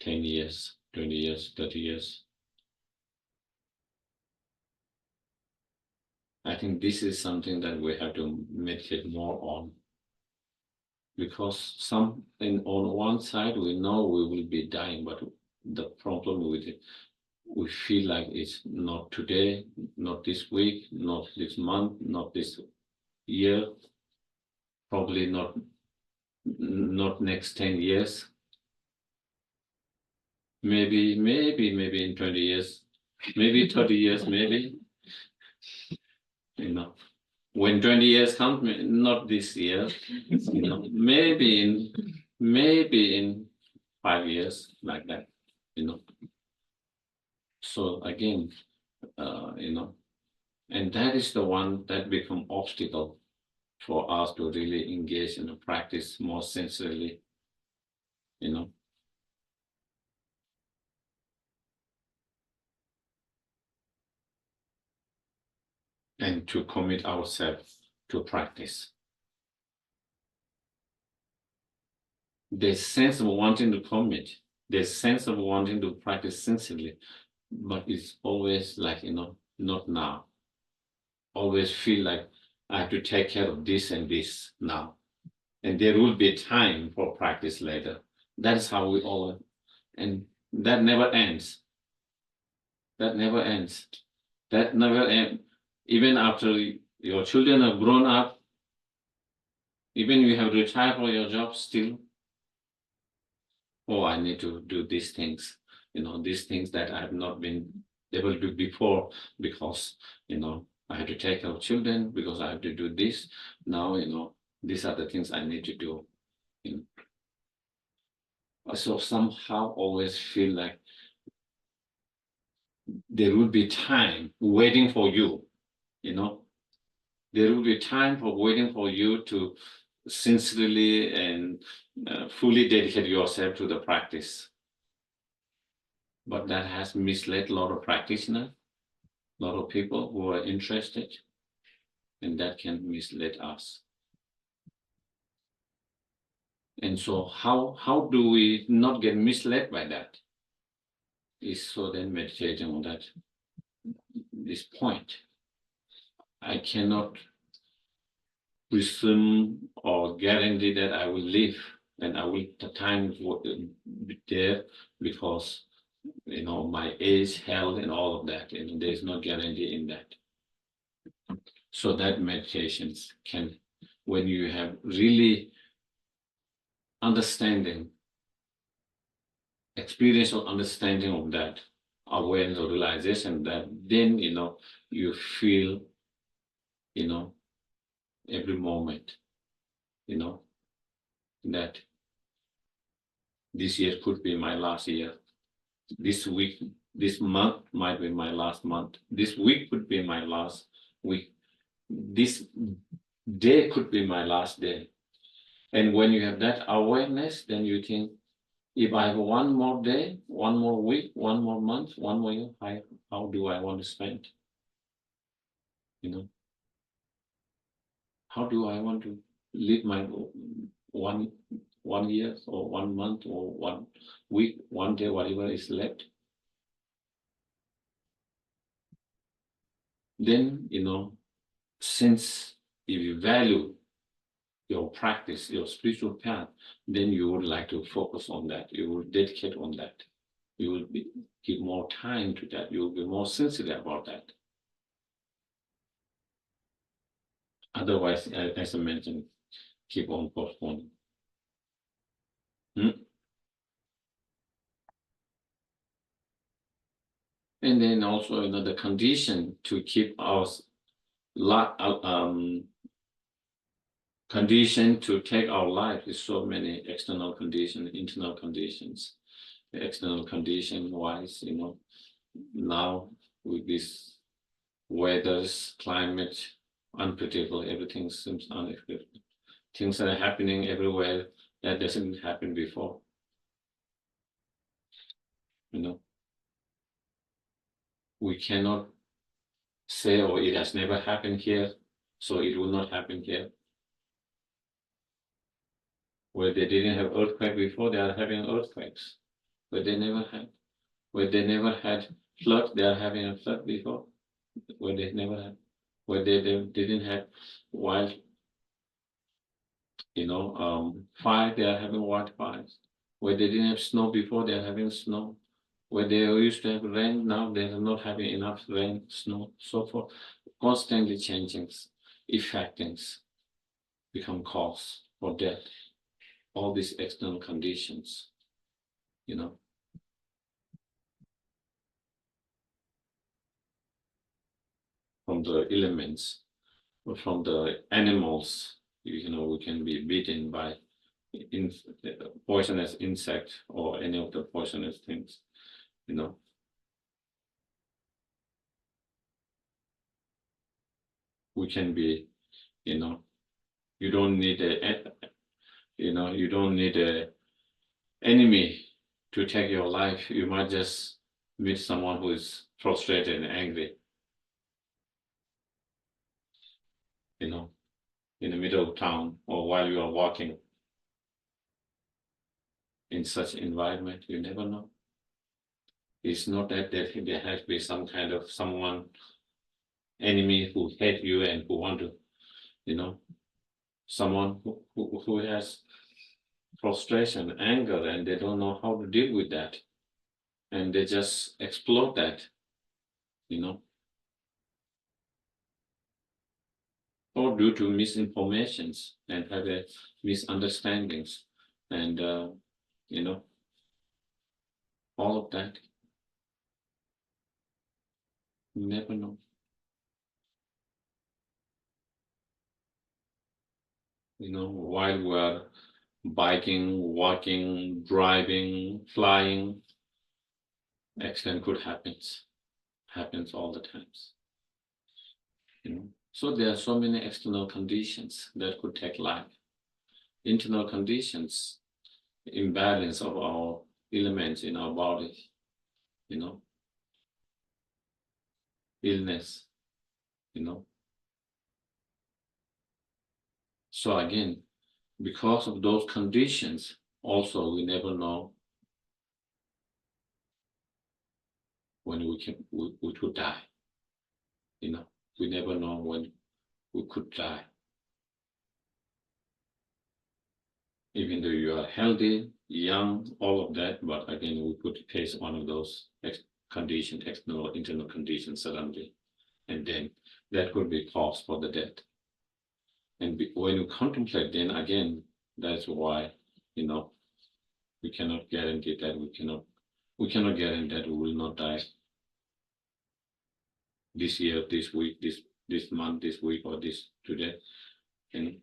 10 years, 20 years, 30 years. I think this is something that we have to meditate more on. Because on one side, we know we will be dying, but the problem with it, we feel like it's not today, not this week, not this month, not this year, probably not next 10 years. Maybe in 20 years, maybe 30 years, maybe. When 20 years comes, not this year, maybe in 5 years, like that, So again, and that is the one that become obstacle for us to really engage in the practice more sincerely, and to commit ourselves to practice. There's sense of wanting to commit, there's sense of wanting to practice sincerely, but it's always like, not now. Always feel like I have to take care of this and this now. And there will be time for practice later. That's how we all, and that never ends. That never ends. That never ends. Even after your children have grown up, even you have retired for your job still, I need to do these things, these things that I have not been able to do before because, I have to take care of children because I have to do this. Now, these are the things I need to do. So somehow always feel like there will be time waiting for you, there will be time for waiting for you to sincerely and fully dedicate yourself to the practice. But that has misled a lot of practitioners, a lot of people who are interested, and that can mislead us. And so how do we not get misled by that? Is so then meditating on this point. I cannot presume or guarantee that I will live and the time will be there because my age, health, and all of that. There's no guarantee in that. So that meditations can, when you have really understanding, experiential understanding of that, awareness or realization, that then, you feel, every moment, that this year could be my last year. This week, this month might be my last month. This week could be my last week. This day could be my last day. And when you have that awareness, then you think, if I have one more day, one more week, one more month, one more year, how do I want to spend? How do I want to live my one year or 1 month or 1 week, 1 day, whatever is left? Then, since if you value your practice, your spiritual path, then you would like to focus on that. You will dedicate on that. You will give more time to that. You will be more sensitive about that. Otherwise, as I mentioned, keep on postponing. And then also the condition to keep our condition to take our life is so many external conditions, internal conditions. The external condition wise, now with this weather's climate, unpredictable, everything seems unexpected. Things are happening everywhere that doesn't happen before. We cannot say, oh, it has never happened here, so it will not happen here. Where they didn't have earthquake before, they are having earthquakes. Where they never had flood, they are having a flood before. Where they never had, where they didn't have wild, fire, they are having wildfires. Where they didn't have snow before, they are having snow. Where they used to have rain, now they are not having enough rain, snow, so forth. Constantly changing, affecting, become cause for death. All these external conditions, from the elements, or from the animals, we can be bitten by poisonous insect or any of the poisonous things, we can be, you don't need you don't need a enemy to take your life. You might just meet someone who is frustrated and angry, in the middle of town, or while you are walking in such environment. You never know. It's not that there has to be some kind of enemy who hate you and who want to, someone who has frustration, anger, and they don't know how to deal with that. And they just explode that, or due to misinformations and have misunderstandings, and all of that. You never know. While we're biking, walking, driving, flying, accident could happens all the times. So there are so many external conditions that could take life. Internal conditions, imbalance of our elements in our body, illness, So again, because of those conditions, also we never know when we could die. We never know when we could die. Even though you are healthy, young, all of that, but again, we could face one of those conditions, external, internal conditions suddenly, And then that could be cause for the death. And when you contemplate, then again, that's why, we cannot guarantee that we cannot guarantee that we will not die this year, this week, this month, this week, or this today. And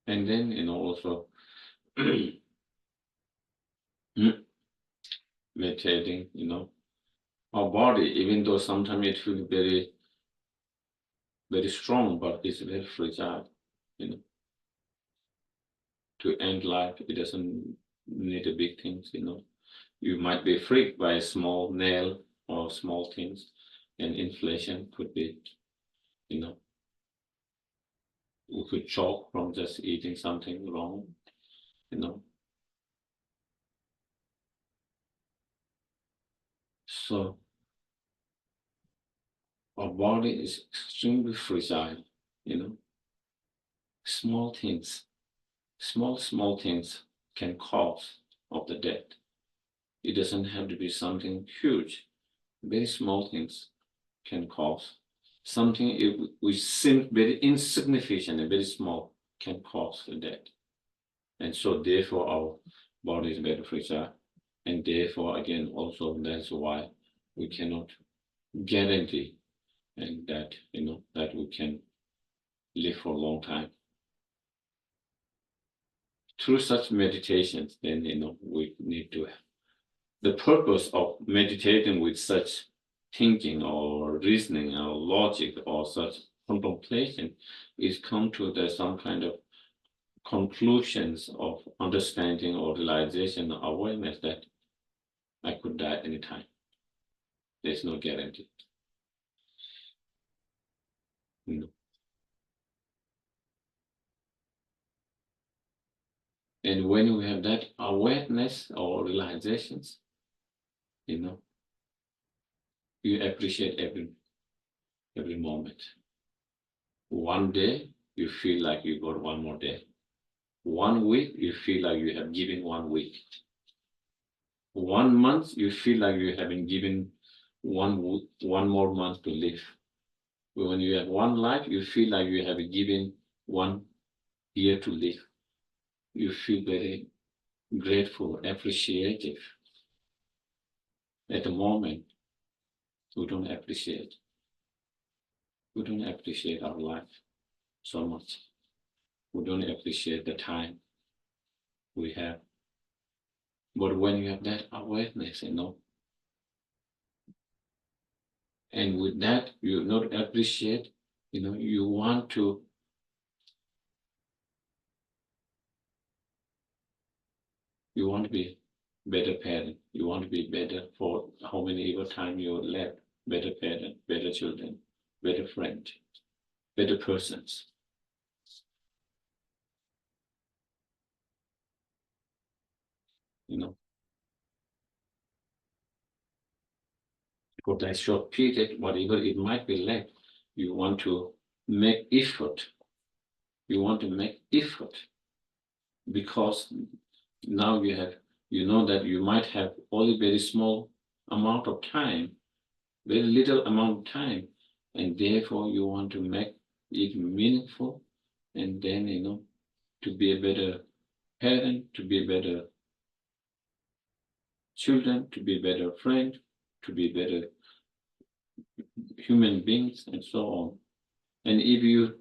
then, also meditating, our body, even though sometimes it feels very, very strong, but it's very fragile, to end life, it doesn't need a big things, You might be freaked by a small nail or small things, and inflation could be, we could choke from just eating something wrong, So our body is extremely fragile, Small things, small things can cause of the death. It doesn't have to be something huge. Very small things can cause. Something which seems very insignificant and very small can cause the death. And so therefore our body is very fragile. And therefore, again, also that's why we cannot guarantee and that, that we can live for a long time. Through such meditations, then, we need to have the purpose of meditating with such thinking or reasoning or logic or such contemplation is come to some kind of conclusions of understanding or realization or awareness that I could die anytime. There's no guarantee. And when we have that awareness or realizations, you appreciate every moment. One day, you feel like you got one more day. 1 week, you feel like you have given 1 week. 1 month, you feel like you have been given one more month to live. When you have one life, you feel like you have been given 1 year to live. You feel very grateful, appreciative. At the moment, we don't appreciate. We don't appreciate our life so much. We don't appreciate the time we have. But when you have that awareness, and with that, you not appreciate, you want to be better parent. You want to be better for how many ever time you left. Better parent, better children, better friend, better persons. For that short period, whatever it might be left, you want to make effort. You want to make effort because now you know that you might have only very small amount of time, very little amount of time, and therefore you want to make it meaningful, and then, to be a better parent, to be a better children, to be a better friend, to be better human beings, and so on. And if you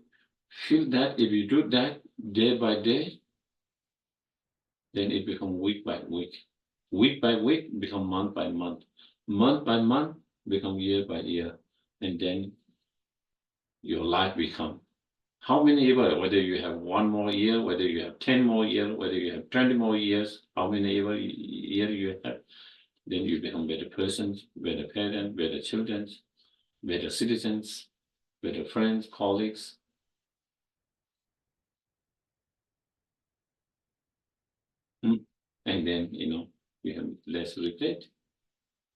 feel that, if you do that day by day, then it becomes week by week. Week by week become month by month. Month by month become year by year. And then your life become how many years, whether you have 1 more year, whether you have 10 more years, whether you have 20 more years, how many years you have, then you become better persons, better parents, better children, better citizens, better friends, colleagues. And then, you have less regret,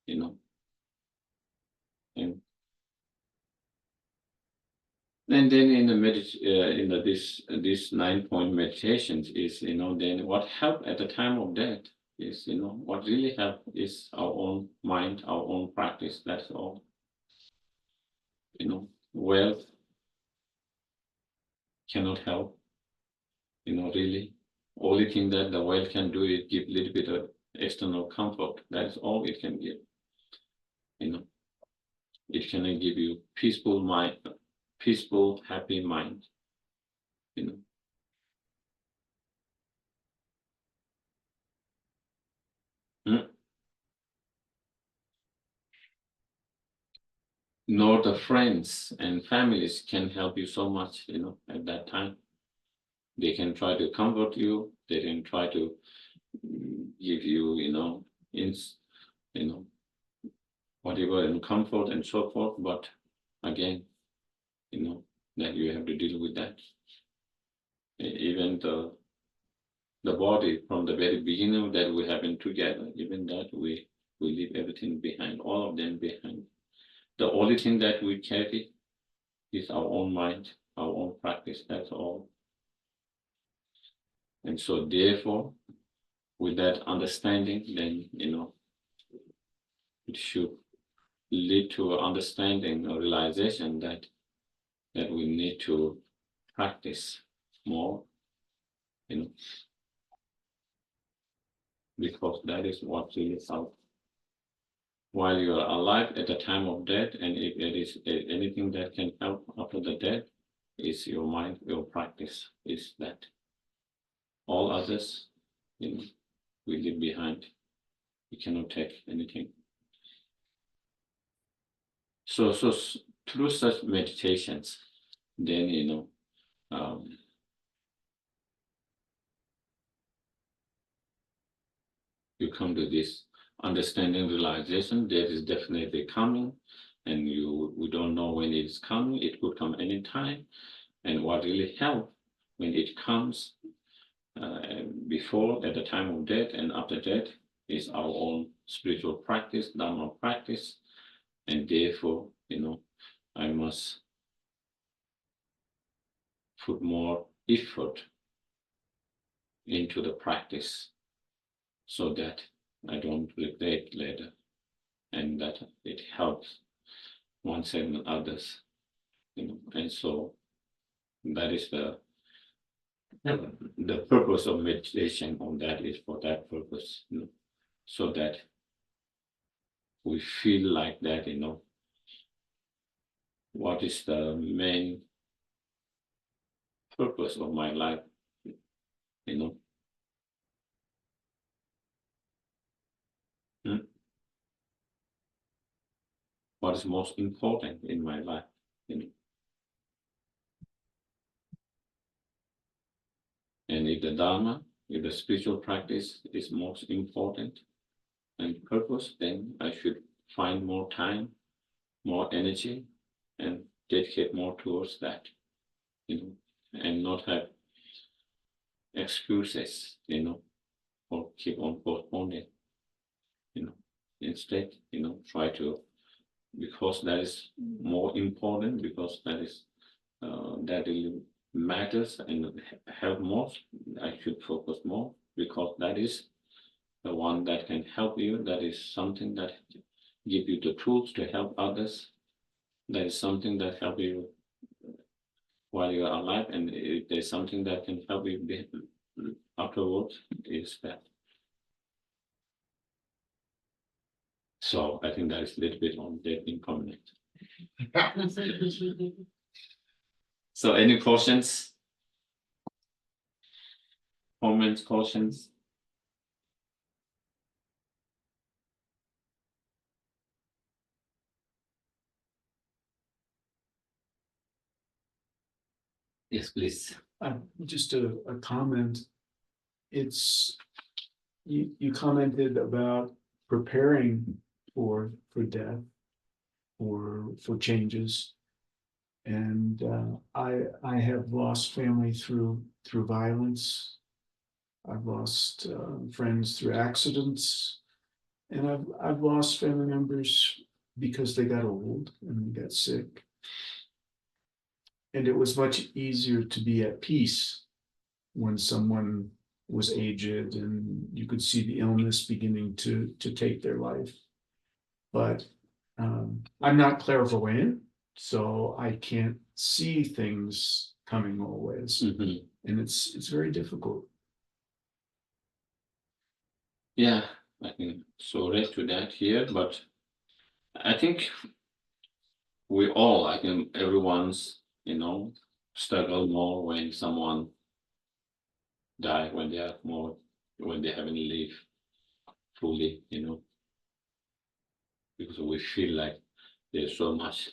and then in the this 9-point meditations is, then what help at the time of death is, what really help is our own mind, our own practice. That's all. wealth cannot help, really. Only thing that the wealth can do is give a little bit of external comfort. That's all it can give. It cannot give you peaceful mind, peaceful, happy mind. Nor the friends and families can help you so much, at that time. They can try to comfort you, they can try to give you, whatever in comfort and so forth, but again, that you have to deal with that. Even the body from the very beginning that we have been together, even that we leave everything behind, all of them behind. The only thing that we carry is our own mind, our own practice, that's all. And so therefore, with that understanding, then, it should lead to an understanding or realization that we need to practice more, because that is what really helps. While you are alive at the time of death, and if there is anything that can help after the death, is your mind, your practice, is that. All others, we leave behind. We cannot take anything. So through such meditations, then you come to this understanding, realization that is definitely coming, and we don't know when it is coming. It could come anytime. And what really helps when it comes, before, at the time of death, and after death, is our own spiritual practice, Dharma practice. And therefore, I must put more effort into the practice so that I don't regret later, and that it helps oneself and others, and so that is the purpose of meditation. On that is for that purpose, so that we feel like that, what is the main purpose of my life, what is most important in my life, and if the Dharma, if the spiritual practice is most important and purpose, then I should find more time, more energy, and dedicate more towards that, and not have excuses, or keep on postponing, instead, try to, because that is more important, because that is that really matters and help most. I should focus more, because that is the one that can help you. That is something that give you the tools to help others. That is something that help you while you are alive, and if there's something that can help you afterwards, is that. So I think that is a little bit on the impermanent. So any questions? Comments, questions? Yes, please. Just a comment. It's you commented about preparing for death or for changes, and I have lost family through violence. I've lost friends through accidents, and I've lost family members because they got old and they got sick. And it was much easier to be at peace when someone was aged and you could see the illness beginning to take their life. But I'm not clairvoyant, So I can't see things coming always, Mhm. and it's very difficult. Yeah, I can relate to that here, but I think we all, I think everyone's, struggle more when someone die, when they are more, when they haven't lived fully, because we feel like there's so much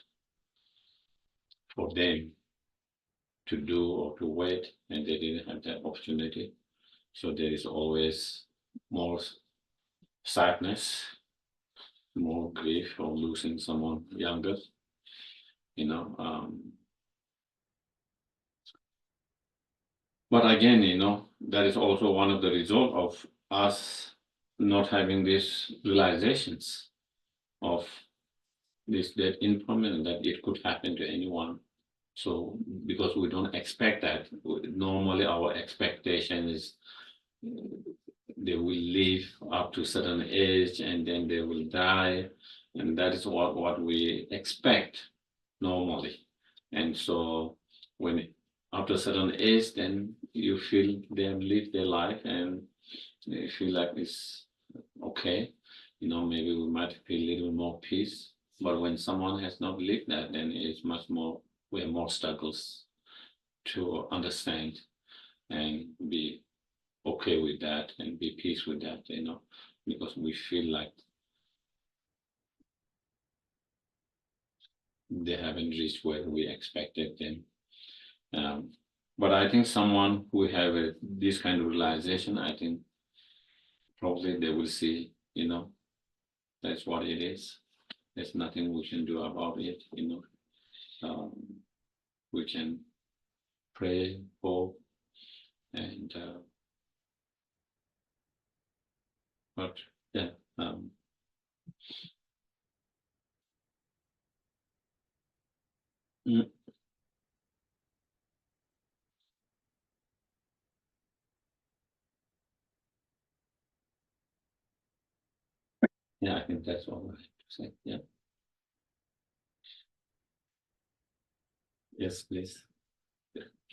for them to do or to wait, and they didn't have that opportunity. So there is always more sadness, more grief for losing someone younger, you know. But again, that is also one of the result of us not having these realizations of this that impermanent, that it could happen to anyone. So because we don't expect that, normally our expectation is they will live up to a certain age and then they will die, and that is what we expect normally. And so when after a certain age, then you feel they have lived their life and you feel like it's okay. Maybe we might feel a little more peace. But when someone has not lived that, then it's much more, we have more struggles to understand and be okay with that and be peace with that, because we feel like they haven't reached where we expected them. But I think someone who have this kind of realization, I think probably they will see, that's what it is. There's nothing we can do about it, we can pray, hope, and but yeah, mm, yeah, I think that's all I have to say. Yeah, yes, please.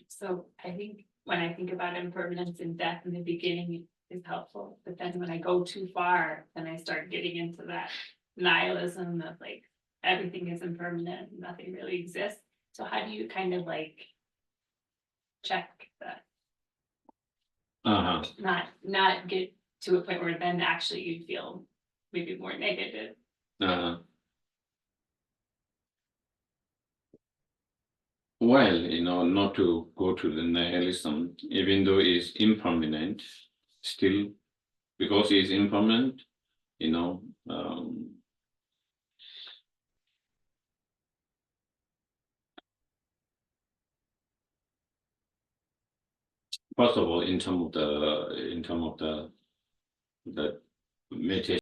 So I think when I think about impermanence and death in the beginning is helpful, but then when I go too far, then I start getting into that nihilism of like everything is impermanent, nothing really exists. So how do you kind of like check that? Uh-huh. Not get to a point where then actually you feel maybe more negative. Uh, well, not to go to the nihilism, even though it's impermanent, still, because it's impermanent, first of all, in terms of the meditation